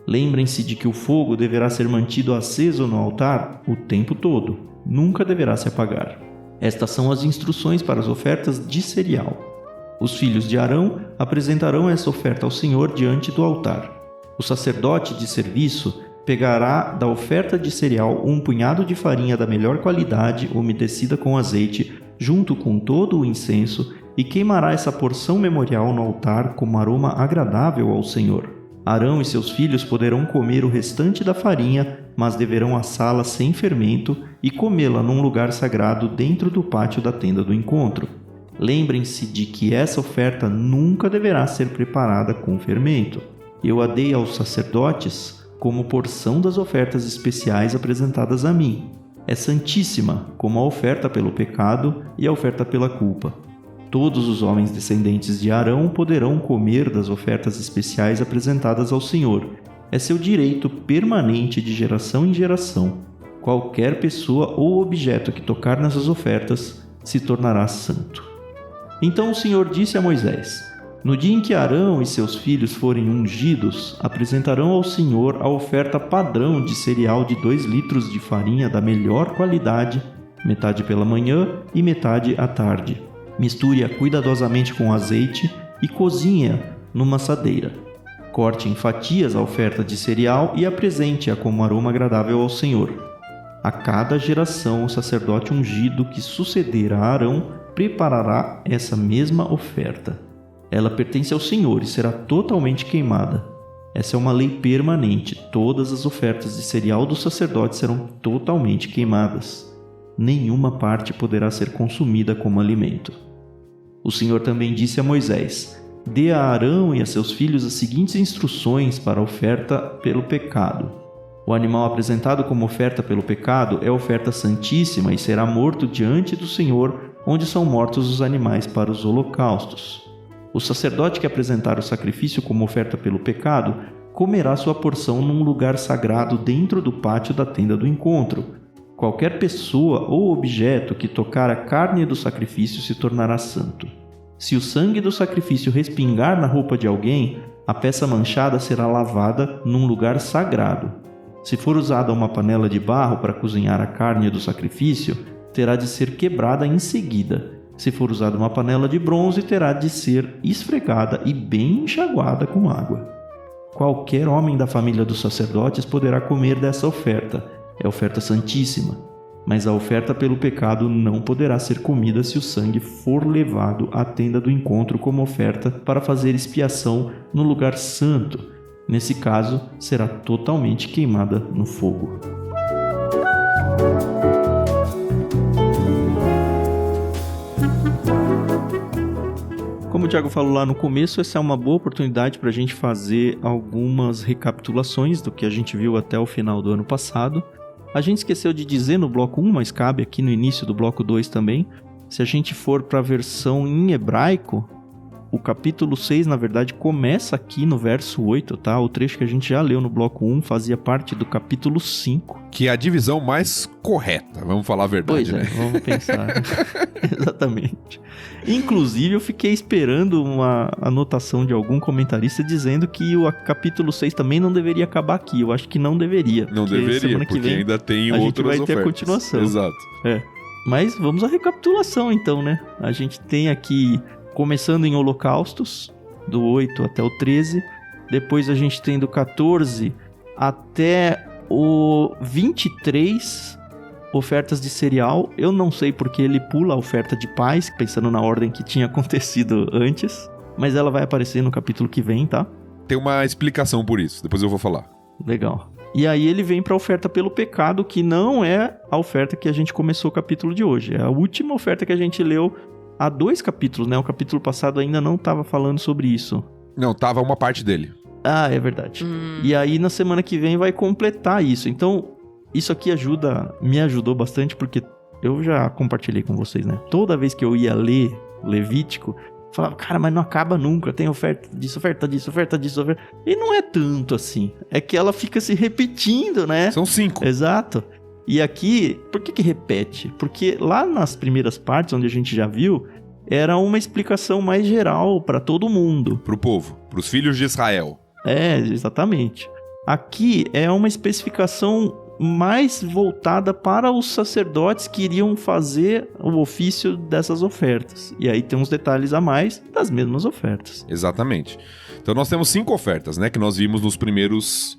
Lembrem-se de que o fogo deverá ser mantido aceso no altar o tempo todo, nunca deverá se apagar. Estas são as instruções para as ofertas de cereal. Os filhos de Arão apresentarão essa oferta ao Senhor diante do altar. O sacerdote de serviço pegará da oferta de cereal um punhado de farinha da melhor qualidade, umedecida com azeite, junto com todo o incenso, e queimará essa porção memorial no altar como aroma agradável ao Senhor. Arão e seus filhos poderão comer o restante da farinha, mas deverão assá-la sem fermento e comê-la num lugar sagrado dentro do pátio da tenda do encontro. Lembrem-se de que essa oferta nunca deverá ser preparada com fermento. Eu a dei aos sacerdotes como porção das ofertas especiais apresentadas a mim. É santíssima, como a oferta pelo pecado e a oferta pela culpa. Todos os homens descendentes de Arão poderão comer das ofertas especiais apresentadas ao Senhor. É seu direito permanente de geração em geração. Qualquer pessoa ou objeto que tocar nessas ofertas se tornará santo. Então o Senhor disse a Moisés: no dia em que Arão e seus filhos forem ungidos, apresentarão ao Senhor a oferta padrão de cereal de 2 litros de farinha da melhor qualidade, metade pela manhã e metade à tarde. Misture-a cuidadosamente com azeite e cozinhe-a numa assadeira. Corte em fatias a oferta de cereal e apresente-a como aroma agradável ao Senhor. A cada geração, o sacerdote ungido que suceder a Arão preparará essa mesma oferta. Ela pertence ao Senhor e será totalmente queimada. Essa é uma lei permanente. Todas as ofertas de cereal do sacerdote serão totalmente queimadas. Nenhuma parte poderá ser consumida como alimento. O Senhor também disse a Moisés: dê a Arão e a seus filhos as seguintes instruções para a oferta pelo pecado. O animal apresentado como oferta pelo pecado é oferta santíssima e será morto diante do Senhor, onde são mortos os animais para os holocaustos. O sacerdote que apresentar o sacrifício como oferta pelo pecado comerá sua porção num lugar sagrado dentro do pátio da tenda do encontro. Qualquer pessoa ou objeto que tocar a carne do sacrifício se tornará santo. Se o sangue do sacrifício respingar na roupa de alguém, a peça manchada será lavada num lugar sagrado. Se for usada uma panela de barro para cozinhar a carne do sacrifício, terá de ser quebrada em seguida. Se for usada uma panela de bronze, terá de ser esfregada e bem enxaguada com água. Qualquer homem da família dos sacerdotes poderá comer dessa oferta. É oferta santíssima. Mas a oferta pelo pecado não poderá ser comida se o sangue for levado à tenda do encontro como oferta para fazer expiação no lugar santo. Nesse caso, será totalmente queimada no fogo. Como o Thiago falou lá no começo, essa é uma boa oportunidade para a gente fazer algumas recapitulações do que a gente viu até o final do ano passado. A gente esqueceu de dizer no bloco 1, mas cabe aqui no início do bloco 2 também. Se a gente for para a versão em hebraico, o capítulo 6, na verdade, começa aqui no verso 8, tá? O trecho que a gente já leu no bloco 1 fazia parte do capítulo 5. Que é a divisão mais correta, vamos falar a verdade, Pois é, né? vamos pensar. Exatamente. Inclusive, eu fiquei esperando uma anotação de algum comentarista dizendo que o capítulo 6 também não deveria acabar aqui. Eu acho que não deveria. Não deveria, semana que porque vem ainda tem a gente outras vai ter ofertas. a continuação. Exato. Mas vamos à recapitulação então, né? A gente tem aqui, começando em Holocaustos, do 8 até o 13. Depois a gente tem do 14 até o 23, ofertas de cereal. Eu não sei porque ele pula a oferta de paz, pensando na ordem que tinha acontecido antes. Mas ela vai aparecer no capítulo que vem, tá? Tem uma explicação por isso, depois eu vou falar. Legal. E aí ele vem para a oferta pelo pecado, que não é a oferta que a gente começou o capítulo de hoje. É a última oferta que a gente leu há 2 capítulos, né? O capítulo passado ainda não estava falando sobre isso. Não, tava uma parte dele. Ah, é verdade. E aí na semana que vem vai completar isso. Então, isso aqui me ajudou bastante, porque eu já compartilhei com vocês, né? Toda vez que eu ia ler Levítico, eu falava, cara, mas não acaba nunca. Tem oferta disso, oferta disso, oferta disso, oferta... E não é tanto assim. É que ela fica se repetindo, né? São 5. Exato. E aqui, por que repete? Porque lá nas primeiras partes, onde a gente já viu, era uma explicação mais geral para todo mundo. Pro povo, pros filhos de Israel. É, exatamente. Aqui é uma especificação mais voltada para os sacerdotes que iriam fazer o ofício dessas ofertas. E aí tem uns detalhes a mais das mesmas ofertas. Exatamente. Então nós temos 5 ofertas, né? Que nós vimos nos primeiros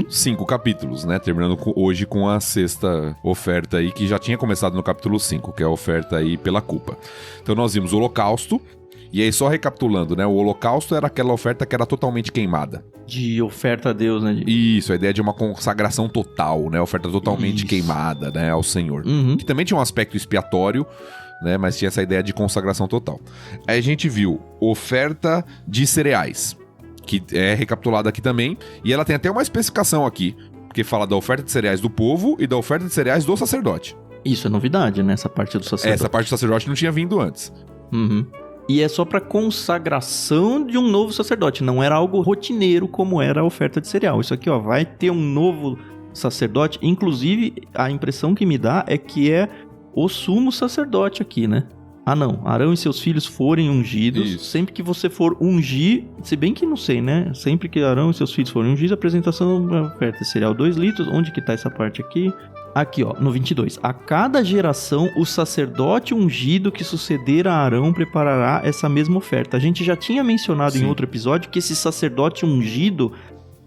5 capítulos, né? Terminando hoje com a 6ª oferta aí, que já tinha começado no capítulo 5, que é a oferta aí pela culpa. Então nós vimos o holocausto. E aí, só recapitulando, né? O holocausto era aquela oferta que era totalmente queimada. De oferta a Deus, né? Isso, a ideia de uma consagração total, né? Oferta totalmente Isso. queimada, né? Ao Senhor. Uhum. Que também tinha um aspecto expiatório, né? Mas tinha essa ideia de consagração total. Aí a gente viu oferta de cereais, que é recapitulada aqui também. E ela tem até uma especificação aqui, porque fala da oferta de cereais do povo e da oferta de cereais do sacerdote. Isso é novidade, né? Essa parte do sacerdote. Essa parte do sacerdote não tinha vindo antes. Uhum. E é só para consagração de um novo sacerdote. Não era algo rotineiro como era a oferta de cereal. Isso aqui, ó, vai ter um novo sacerdote. Inclusive, a impressão que me dá é que é o sumo sacerdote aqui, né? Ah, não. Arão e seus filhos forem ungidos. Isso. Sempre que você for ungir, se bem que não sei, né? Sempre que Arão e seus filhos forem ungidos, a apresentação da oferta de cereal 2 litros. Onde que tá essa parte aqui? Aqui, ó, no 22. A cada geração, o sacerdote ungido que suceder a Arão preparará essa mesma oferta. A gente já tinha mencionado Sim. em outro episódio que esse sacerdote ungido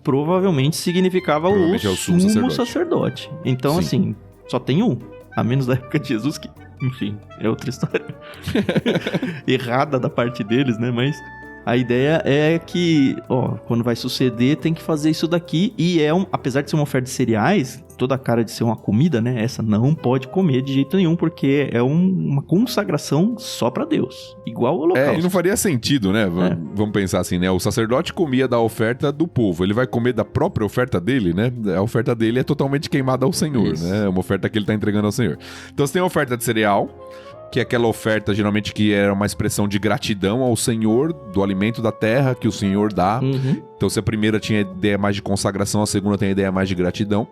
provavelmente significava Provavelmente o é o sumo sumo sacerdote. sacerdote. Então, Sim. assim, só tem um. A menos da época de Jesus, que, enfim, é outra história. Errada da parte deles, né? Mas a ideia é que, ó, quando vai suceder, tem que fazer isso daqui. E apesar de ser uma oferta de cereais, toda a cara de ser uma comida, né? Essa não pode comer de jeito nenhum, porque é uma consagração só pra Deus. Igual o holocausto. E não faria sentido, né? Vamos pensar assim, né? O sacerdote comia da oferta do povo. Ele vai comer da própria oferta dele, né? A oferta dele é totalmente queimada ao Senhor, Isso. né? É uma oferta que ele tá entregando ao Senhor. Então você tem a oferta de cereal, que é aquela oferta, geralmente, que era uma expressão de gratidão ao Senhor, do alimento da terra que o Senhor dá. Uhum. Então, se a primeira tinha ideia mais de consagração, a segunda tem a ideia mais de gratidão.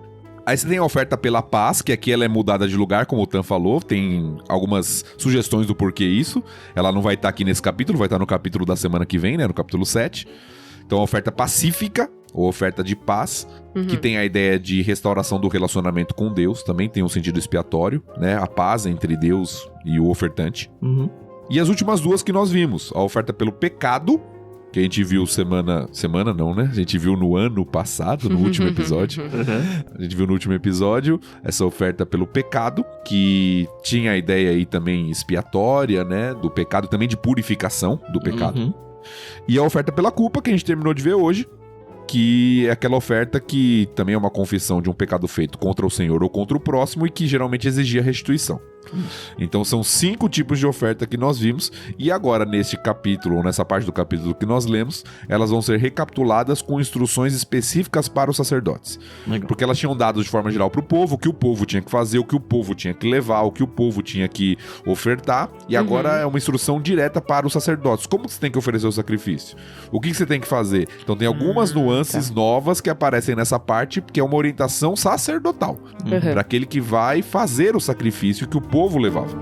Aí você tem a oferta pela paz, que aqui ela é mudada de lugar, como o Tan falou. Tem algumas sugestões do porquê isso. Ela não vai estar aqui nesse capítulo, vai estar no capítulo da semana que vem, né? No capítulo 7. Então, a oferta pacífica, ou oferta de paz, que tem a ideia de restauração do relacionamento com Deus, também tem um sentido expiatório, né? A paz entre Deus e o ofertante. Uhum. E as últimas duas que nós vimos, a oferta pelo pecado, que a gente viu semana não, né? A gente viu no ano passado, no último episódio. Uhum. A gente viu no último episódio essa oferta pelo pecado, que tinha a ideia aí também expiatória, né? Do pecado, também de purificação do pecado. Uhum. E a oferta pela culpa, que a gente terminou de ver hoje, que é aquela oferta que também é uma confissão de um pecado feito contra o Senhor ou contra o próximo e que geralmente exigia restituição. Então são 5 tipos de oferta que nós vimos, e agora neste capítulo, ou nessa parte do capítulo que nós lemos, elas vão ser recapituladas com instruções específicas para os sacerdotes. Legal. Porque elas tinham dado de forma geral para o povo, o que o povo tinha que fazer, o que o povo tinha que levar, o que o povo tinha que ofertar, e agora é uma instrução direta para os sacerdotes. Como você tem que oferecer o sacrifício? O que você tem que fazer? Então tem algumas nuances novas que aparecem nessa parte, que é uma orientação sacerdotal, para aquele que vai fazer o sacrifício que o povo levava.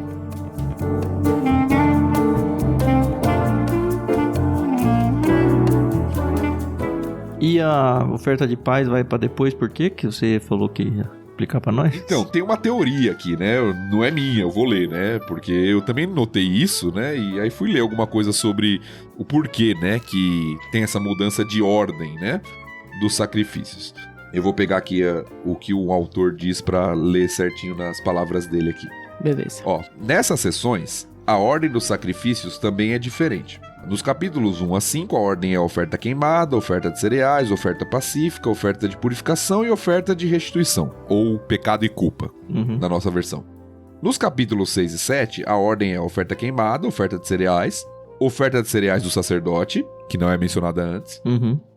E a oferta de paz vai pra depois, por quê? Que você falou que ia explicar pra nós? Então, tem uma teoria aqui, né? Não é minha, eu vou ler, né? Porque eu também notei isso, né? E aí fui ler alguma coisa sobre o porquê, né? Que tem essa mudança de ordem, né? Dos sacrifícios. Eu vou pegar aqui o que o autor diz pra ler certinho nas palavras dele aqui. Beleza. Ó, nessas sessões, a ordem dos sacrifícios também é diferente. Nos capítulos 1 a 5, a ordem é oferta queimada, oferta de cereais, oferta pacífica, oferta de purificação e oferta de restituição, ou pecado e culpa, na nossa versão. Nos capítulos 6 e 7, a ordem é oferta queimada, oferta de cereais do sacerdote, que não é mencionada antes,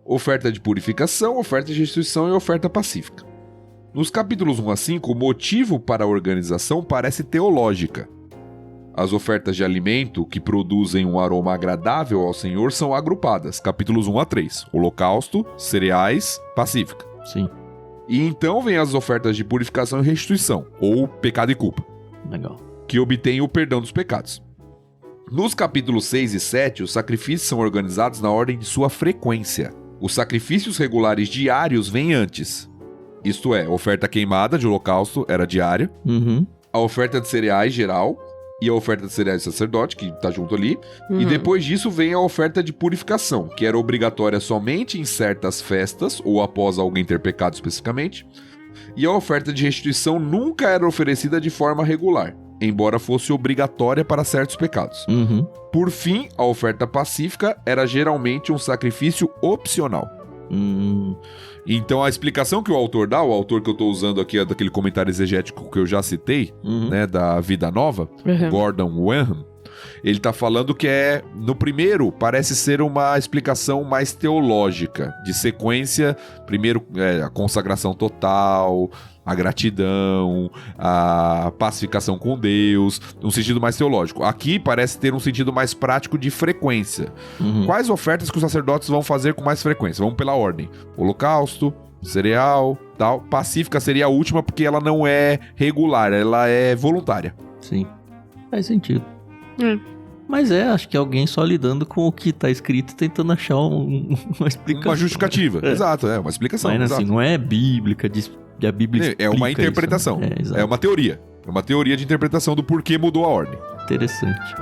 oferta de purificação, oferta de restituição e oferta pacífica. Nos capítulos 1 a 5, o motivo para a organização parece teológica. As ofertas de alimento que produzem um aroma agradável ao Senhor são agrupadas, capítulos 1 a 3, holocausto, cereais, pacífica. Sim. E então vem as ofertas de purificação e restituição, ou pecado e culpa. Legal. Que obtêm o perdão dos pecados. Nos capítulos 6 e 7, os sacrifícios são organizados na ordem de sua frequência. Os sacrifícios regulares diários vêm antes. Isto é, a oferta queimada de holocausto era diária, a oferta de cereais geral e a oferta de cereais do sacerdote, que está junto ali, e depois disso vem a oferta de purificação, que era obrigatória somente em certas festas, ou após alguém ter pecado especificamente, e a oferta de restituição nunca era oferecida de forma regular, embora fosse obrigatória para certos pecados. Por fim, a oferta pacífica era geralmente um sacrifício opcional. Então a explicação que o autor dá, o autor que eu estou usando aqui é daquele comentário exegético que eu já citei, né, da Vida Nova, Gordon Wenham, ele está falando que no primeiro parece ser uma explicação mais teológica, de sequência, primeiro a consagração total, a gratidão, a pacificação com Deus, um sentido mais teológico. Aqui parece ter um sentido mais prático de frequência. Quais ofertas que os sacerdotes vão fazer com mais frequência? Vamos pela ordem. Holocausto, cereal, tal. Pacífica seria a última porque ela não é regular, ela é voluntária. Sim, faz sentido. Mas acho que alguém só lidando com o que tá escrito, tentando achar uma explicação. Uma justificativa, exato, uma explicação. Mas assim, não é bíblica, a Bíblia explica é uma interpretação, isso, é uma teoria. É uma teoria de interpretação do porquê mudou a ordem. Interessante.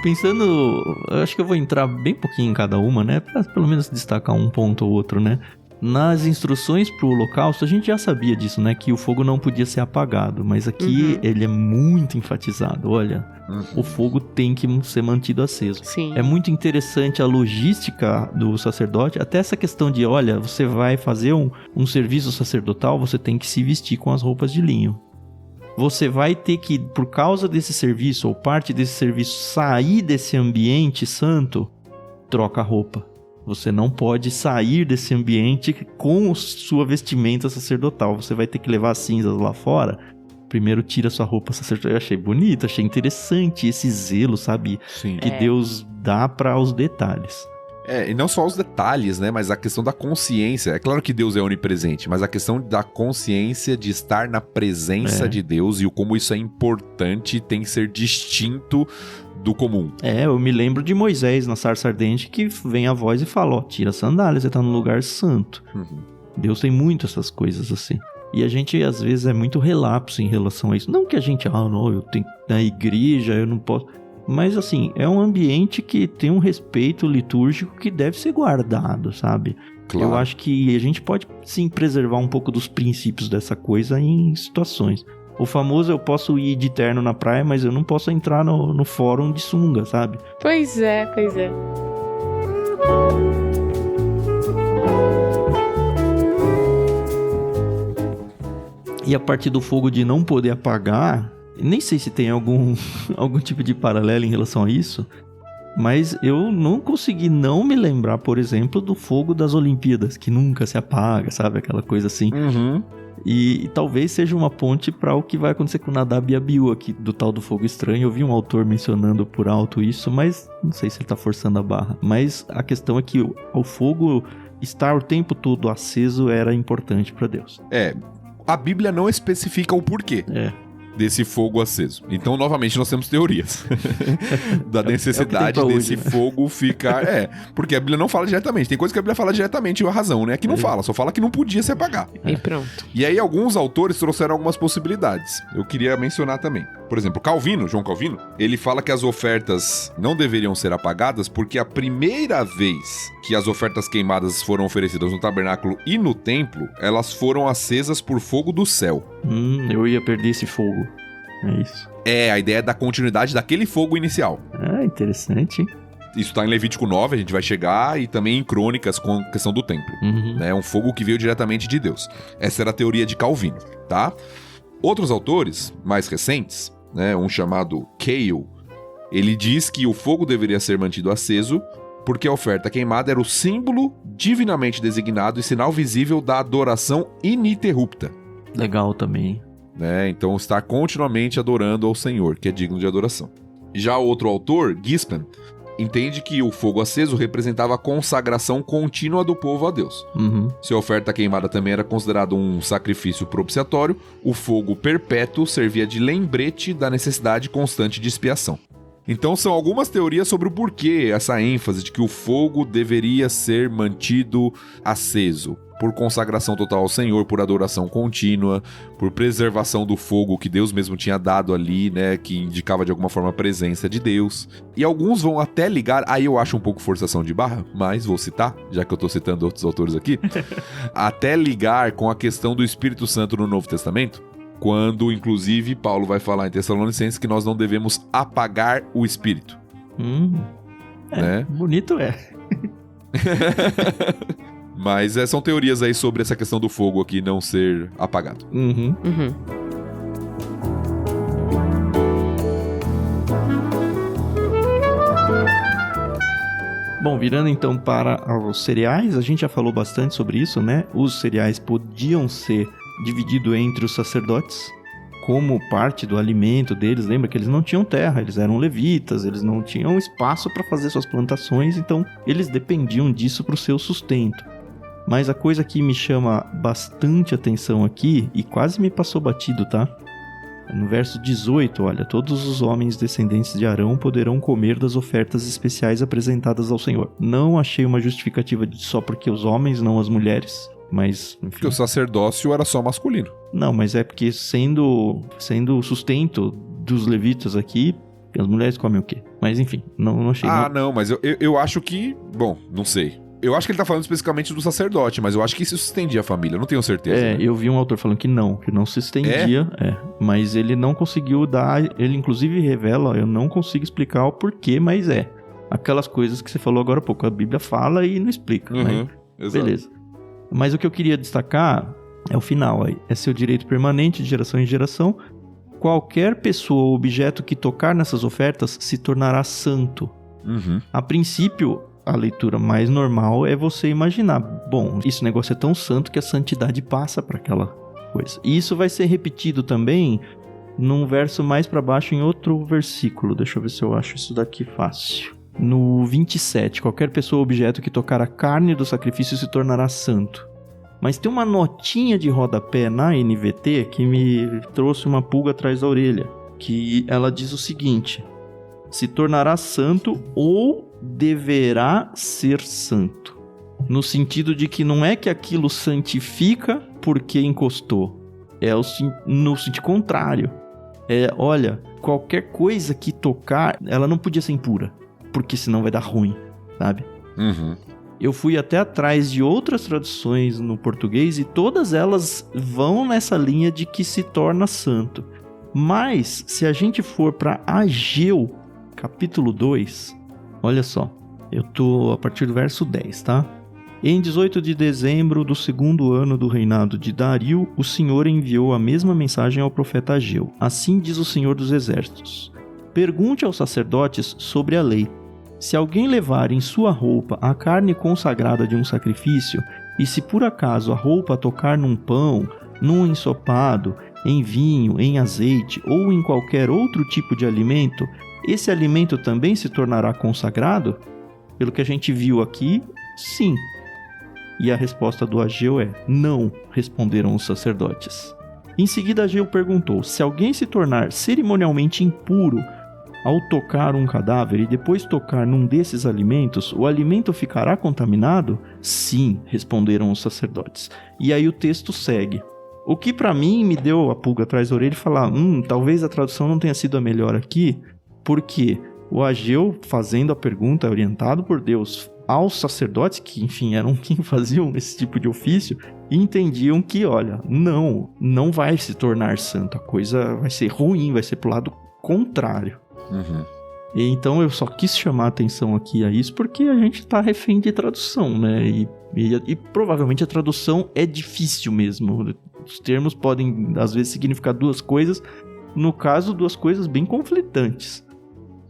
Pensando, eu acho que eu vou entrar bem pouquinho em cada uma, né? Pra pelo menos destacar um ponto ou outro, né? Nas instruções pro holocausto, a gente já sabia disso, né? Que o fogo não podia ser apagado. Mas aqui ele é muito enfatizado. Olha, o fogo tem que ser mantido aceso. Sim. É muito interessante a logística do sacerdote. Até essa questão de, olha, você vai fazer um serviço sacerdotal, você tem que se vestir com as roupas de linho. Você vai ter que, por causa desse serviço, ou parte desse serviço, sair desse ambiente santo, troca a roupa. Você não pode sair desse ambiente com sua vestimenta sacerdotal. Você vai ter que levar as cinzas lá fora. Primeiro tira sua roupa sacerdotal. Eu achei bonito, achei interessante esse zelo, sabe? Sim. Que Deus dá para os detalhes. E não só os detalhes, né? Mas a questão da consciência. É claro que Deus é onipresente, mas a questão da consciência de estar na presença de Deus e como isso é importante tem que ser distinto do comum. Eu me lembro de Moisés na sarça ardente que vem a voz e fala, ó, tira a sandália, você tá no lugar santo. Deus tem muito essas coisas assim. E a gente, às vezes, é muito relapso em relação a isso. Não que a gente, não, eu tenho na igreja, eu não posso... Mas, assim, é um ambiente que tem um respeito litúrgico que deve ser guardado, sabe? Claro. Eu acho que a gente pode, sim, preservar um pouco dos princípios dessa coisa em situações. O famoso, eu posso ir de terno na praia, mas eu não posso entrar no fórum de sunga, sabe? Pois é. E a parte do fogo de não poder apagar, nem sei se tem algum tipo de paralelo em relação a isso, mas eu não consegui não me lembrar, por exemplo, do fogo das Olimpíadas, que nunca se apaga, sabe? Aquela coisa assim. Uhum. E talvez seja uma ponte para o que vai acontecer com o Nadab e Abiú aqui, do tal do fogo estranho. Eu vi um autor mencionando por alto isso, mas não sei se ele tá forçando a barra. Mas a questão é que o fogo estar o tempo todo aceso era importante para Deus. A Bíblia não especifica o porquê desse fogo aceso. Então, novamente, nós temos teorias da necessidade desse fogo ficar... porque a Bíblia não fala diretamente. Tem coisa que a Bíblia fala diretamente, a razão, né? Que não fala, só fala que não podia se apagar. E pronto. E aí, alguns autores trouxeram algumas possibilidades. Eu queria mencionar também. Por exemplo, João Calvino, ele fala que as ofertas não deveriam ser apagadas porque a primeira vez que as ofertas queimadas foram oferecidas no tabernáculo e no templo, elas foram acesas por fogo do céu. Eu ia perder esse fogo. É isso. A ideia é da continuidade daquele fogo inicial. Interessante, hein? Isso tá em Levítico 9, a gente vai chegar, e também em Crônicas com a questão do templo. É um fogo que veio diretamente de Deus. Essa era a teoria de Calvino, tá? Outros autores, mais recentes, né, um chamado Cale, ele diz que o fogo deveria ser mantido aceso porque a oferta queimada era o símbolo divinamente designado e sinal visível da adoração ininterrupta. Legal também. Então, estar continuamente adorando ao Senhor, que é digno de adoração. Já outro autor, Gispen, entende que o fogo aceso representava a consagração contínua do povo a Deus. Se a oferta queimada também era considerado um sacrifício propiciatório, o fogo perpétuo servia de lembrete da necessidade constante de expiação. Então são algumas teorias sobre o porquê essa ênfase de que o fogo deveria ser mantido aceso. Por consagração total ao Senhor, por adoração contínua, por preservação do fogo que Deus mesmo tinha dado ali, né, que indicava de alguma forma a presença de Deus. E alguns vão até ligar, aí eu acho um pouco forçação de barra, mas vou citar, já que eu tô citando outros autores aqui, até ligar com a questão do Espírito Santo no Novo Testamento, quando, inclusive, Paulo vai falar em Tessalonicenses que nós não devemos apagar o Espírito. Né? Bonito Mas são teorias aí sobre essa questão do fogo aqui não ser apagado. Bom, virando então para os cereais, a gente já falou bastante sobre isso, né? Os cereais podiam ser divididos entre os sacerdotes como parte do alimento deles. Lembra que eles não tinham terra, eles eram levitas, eles não tinham espaço para fazer suas plantações, então eles dependiam disso para o seu sustento. Mas a coisa que me chama bastante atenção aqui, e quase me passou batido, tá? No verso 18, olha, todos os homens descendentes de Arão poderão comer das ofertas especiais apresentadas ao Senhor. Não achei uma justificativa só porque os homens, não as mulheres, mas enfim. Porque o sacerdócio era só masculino. Não, mas é porque sendo o sustento dos levitas aqui, as mulheres comem o quê? Mas enfim, não achei. Não, mas eu acho que... Bom, não sei. Eu acho que ele tá falando especificamente do sacerdote, mas eu acho que isso se estendia à família, não tenho certeza. Né? Eu vi um autor falando que não se estendia, mas ele não conseguiu dar, ele inclusive revela, eu não consigo explicar o porquê, mas aquelas coisas que você falou agora há pouco, a Bíblia fala e não explica, né? Exato. Beleza. Mas o que eu queria destacar é o final aí, é seu direito permanente de geração em geração, qualquer pessoa ou objeto que tocar nessas ofertas se tornará santo. A princípio, a leitura mais normal é você imaginar, bom, esse negócio é tão santo que a santidade passa para aquela coisa. E isso vai ser repetido também num verso mais para baixo em outro versículo. Deixa eu ver se eu acho isso daqui fácil. No 27, qualquer pessoa ou objeto que tocar a carne do sacrifício se tornará santo. Mas tem uma notinha de rodapé na NVT que me trouxe uma pulga atrás da orelha, que ela diz o seguinte: se tornará santo ou deverá ser santo. No sentido de que não é que aquilo santifica porque encostou. É no sentido contrário. Olha, qualquer coisa que tocar, ela não podia ser impura, porque senão vai dar ruim, sabe? Eu fui até atrás de outras traduções no português e todas elas vão nessa linha de que se torna santo. Mas, se a gente for para Ageu, capítulo 2, olha só, eu tô a partir do verso 10, tá? Em 18 de dezembro do 2º ano do reinado de Dario, o Senhor enviou a mesma mensagem ao profeta Ageu. Assim diz o Senhor dos Exércitos: pergunte aos sacerdotes sobre a lei. Se alguém levar em sua roupa a carne consagrada de um sacrifício, e se por acaso a roupa tocar num pão, num ensopado, em vinho, em azeite ou em qualquer outro tipo de alimento, esse alimento também se tornará consagrado? Pelo que a gente viu aqui, sim. E a resposta do Ageu é: não, responderam os sacerdotes. Em seguida, Ageu perguntou: se alguém se tornar cerimonialmente impuro ao tocar um cadáver e depois tocar num desses alimentos, o alimento ficará contaminado? Sim, responderam os sacerdotes. E aí o texto segue. O que para mim me deu a pulga atrás da orelha e falar, talvez a tradução não tenha sido a melhor aqui, porque o Ageu, fazendo a pergunta, orientado por Deus aos sacerdotes, que enfim eram quem faziam esse tipo de ofício, entendiam que, olha, não vai se tornar santo, a coisa vai ser ruim, vai ser pro lado contrário. Uhum. E então eu só quis chamar a atenção aqui a isso porque a gente tá refém de tradução, né? E provavelmente a tradução é difícil mesmo. Os termos podem, às vezes, significar duas coisas. No caso, duas coisas bem conflitantes.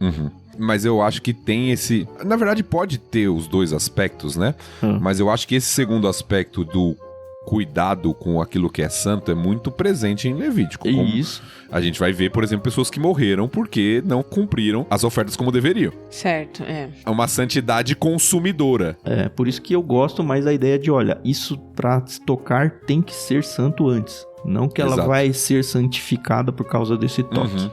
Uhum. Mas eu acho que tem esse... Na verdade, pode ter os dois aspectos, né? Mas eu acho que esse segundo aspecto do cuidado com aquilo que é santo é muito presente em Levítico. Como Isso. A gente vai ver, por exemplo, pessoas que morreram porque não cumpriram as ofertas como deveriam. Certo, é. É uma santidade consumidora. É, por isso que eu gosto mais da ideia de, olha, isso pra se tocar tem que ser santo antes. Não que ela Exato. vai ser santificada por causa desse toque. Uhum.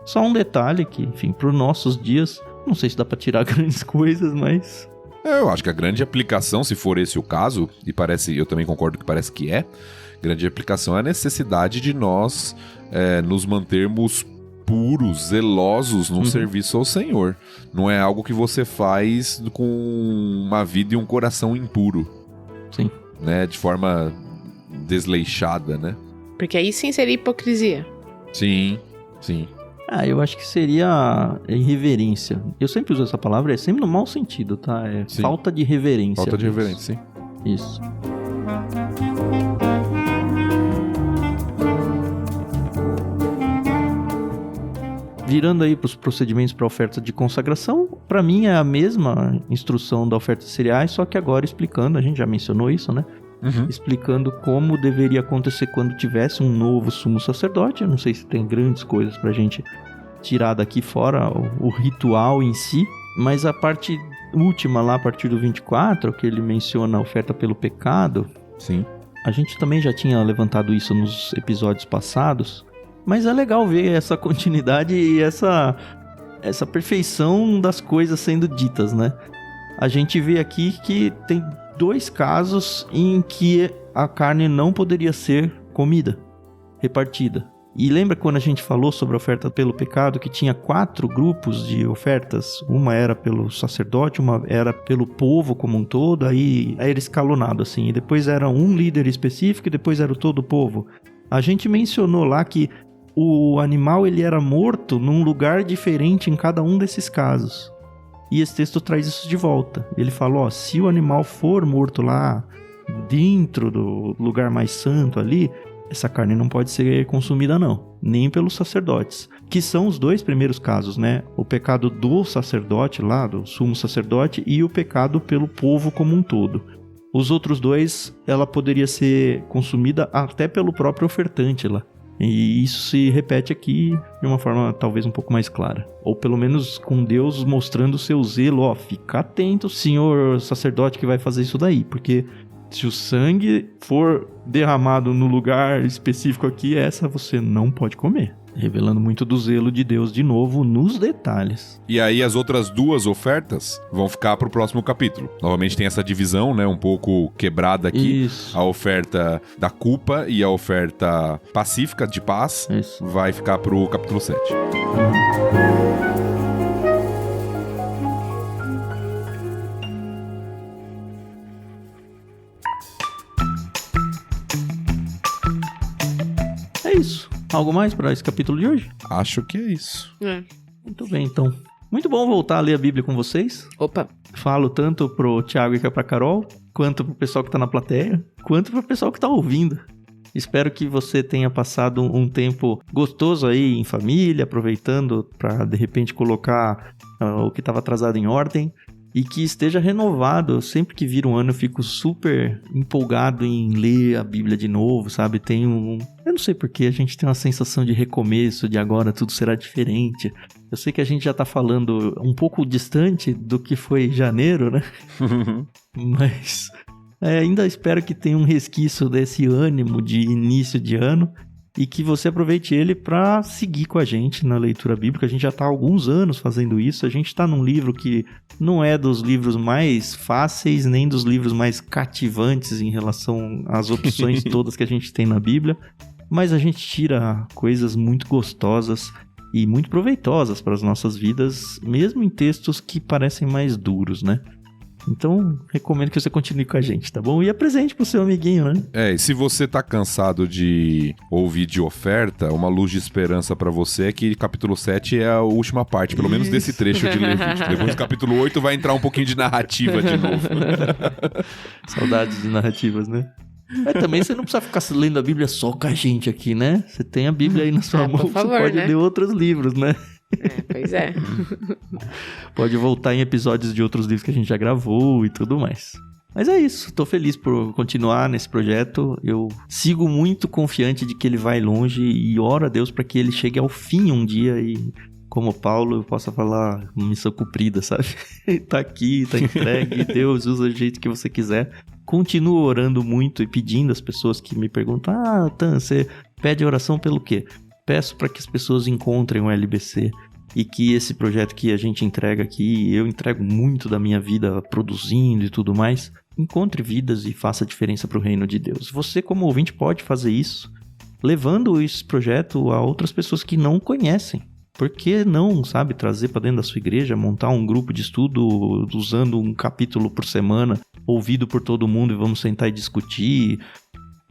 Só um detalhe que, enfim, pros nossos dias, não sei se dá pra tirar grandes coisas, mas... Eu acho que a grande aplicação, se for esse o caso, e parece, eu também concordo que parece que é, grande aplicação é a necessidade de nós nos mantermos puros, zelosos no serviço ao Senhor. Não é algo que você faz com uma vida e um coração impuro. Sim. Né? De forma desleixada, né? Porque aí sim seria hipocrisia. Sim, sim. Eu acho que seria irreverência. Eu sempre uso essa palavra, é sempre no mau sentido, tá? É Sim. falta de reverência. Falta de reverência, sim. Isso. Virando aí para os procedimentos para oferta de consagração, para mim é a mesma instrução da oferta de cereais, só que agora explicando, a gente já mencionou isso, né? Uhum. Explicando como deveria acontecer quando tivesse um novo sumo sacerdote. Eu não sei se tem grandes coisas pra gente tirar daqui fora o ritual em si, mas a parte última lá, a partir do 24, que ele menciona a oferta pelo pecado, Sim. a gente também já tinha levantado isso nos episódios passados, mas é legal ver essa continuidade e essa perfeição das coisas sendo ditas, né? A gente vê aqui que tem 2 casos em que a carne não poderia ser comida, repartida. E lembra quando a gente falou sobre a oferta pelo pecado, que tinha 4 grupos de ofertas? Uma era pelo sacerdote, uma era pelo povo como um todo, aí era escalonado assim. E depois era um líder específico e depois era todo o povo. A gente mencionou lá que o animal ele era morto num lugar diferente em cada um desses casos. E esse texto traz isso de volta. Ele fala, se o animal for morto lá dentro do lugar mais santo ali, essa carne não pode ser consumida não, nem pelos sacerdotes. Que são os 2 primeiros casos, né? O pecado do sacerdote lá, do sumo sacerdote, e o pecado pelo povo como um todo. Os outros 2, ela poderia ser consumida até pelo próprio ofertante lá. E isso se repete aqui de uma forma talvez um pouco mais clara. Ou pelo menos com Deus mostrando o seu zelo. Fica atento, senhor sacerdote, que vai fazer isso daí. Porque se o sangue for derramado no lugar específico aqui, essa você não pode comer. Revelando muito do zelo de Deus de novo nos detalhes. E aí as outras 2 ofertas vão ficar pro próximo capítulo. Novamente tem essa divisão, né? Um pouco quebrada aqui. Isso. A oferta da culpa e a oferta pacífica, de paz, Isso. vai ficar pro capítulo 7. é isso. Algo mais para esse capítulo de hoje? Acho que é isso. Muito bem, então. Muito bom voltar a ler a Bíblia com vocês. Opa. Falo tanto pro Thiago e pra Carol, quanto pro pessoal que tá na plateia, quanto pro pessoal que tá ouvindo. Espero que você tenha passado um tempo gostoso aí em família, aproveitando para de repente colocar o que estava atrasado em ordem e que esteja renovado. Sempre que vira um ano eu fico super empolgado em ler a Bíblia de novo, sabe? Eu não sei porquê, a gente tem uma sensação de recomeço, de agora tudo será diferente. Eu sei que a gente já tá falando um pouco distante do que foi janeiro, né? Mas ainda espero que tenha um resquício desse ânimo de início de ano e que você aproveite ele para seguir com a gente na leitura bíblica. A gente já está há alguns anos fazendo isso. A gente está num livro que não é dos livros mais fáceis, nem dos livros mais cativantes em relação às opções todas que a gente tem na Bíblia, mas a gente tira coisas muito gostosas e muito proveitosas para as nossas vidas, mesmo em textos que parecem mais duros, né? Então, recomendo que você continue com a gente, tá bom? E apresente pro seu amiguinho, né? E se você tá cansado de ouvir de oferta, uma luz de esperança pra você é que capítulo 7 é a última parte, pelo menos desse trecho de Levítico. Depois do capítulo 8 vai entrar um pouquinho de narrativa de novo. Saudades de narrativas, né? Mas também você não precisa ficar lendo a Bíblia só com a gente aqui, né? Você tem a Bíblia aí na sua mão, por favor, você pode né? ler outros livros, né? Pois é. Pode voltar em episódios de outros livros que a gente já gravou e tudo mais. Mas é isso, tô feliz por continuar nesse projeto. Eu sigo muito confiante de que ele vai longe e oro a Deus para que ele chegue ao fim um dia e, como Paulo, eu possa falar missão cumprida, sabe? Tá aqui, tá entregue, Deus usa do jeito que você quiser. Continuo orando muito e pedindo às pessoas que me perguntam: Tan, você pede oração pelo quê? Peço para que as pessoas encontrem o LBC e que esse projeto que a gente entrega aqui, eu entrego muito da minha vida produzindo e tudo mais, encontre vidas e faça diferença para o reino de Deus. Você, como ouvinte, pode fazer isso levando esse projeto a outras pessoas que não conhecem. Por que não, sabe, trazer para dentro da sua igreja, montar um grupo de estudo usando um capítulo por semana, ouvido por todo mundo, e vamos sentar e discutir.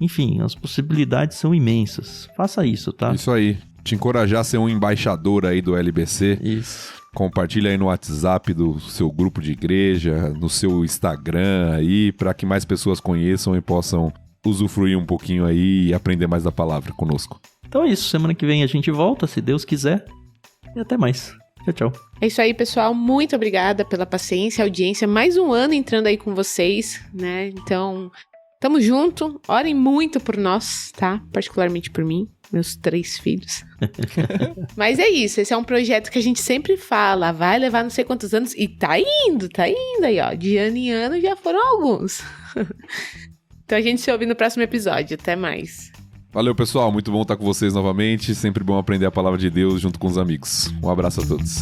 Enfim, as possibilidades são imensas. Faça isso, tá? Isso aí. Te encorajar a ser um embaixador aí do LBC. Isso. Compartilha aí no WhatsApp do seu grupo de igreja, no seu Instagram aí, para que mais pessoas conheçam e possam usufruir um pouquinho aí e aprender mais da palavra conosco. Então é isso. Semana que vem a gente volta, se Deus quiser. E até mais. Tchau, tchau. É isso aí, pessoal. Muito obrigada pela paciência, audiência. Mais um ano entrando aí com vocês, né? Então, tamo junto. Orem muito por nós, tá? Particularmente por mim, meus 3 filhos. Mas é isso. Esse é um projeto que a gente sempre fala. Vai levar não sei quantos anos. E tá indo aí, ó. De ano em ano já foram alguns. Então a gente se ouve no próximo episódio. Até mais. Valeu, pessoal. Muito bom estar com vocês novamente. Sempre bom aprender a palavra de Deus junto com os amigos. Um abraço a todos.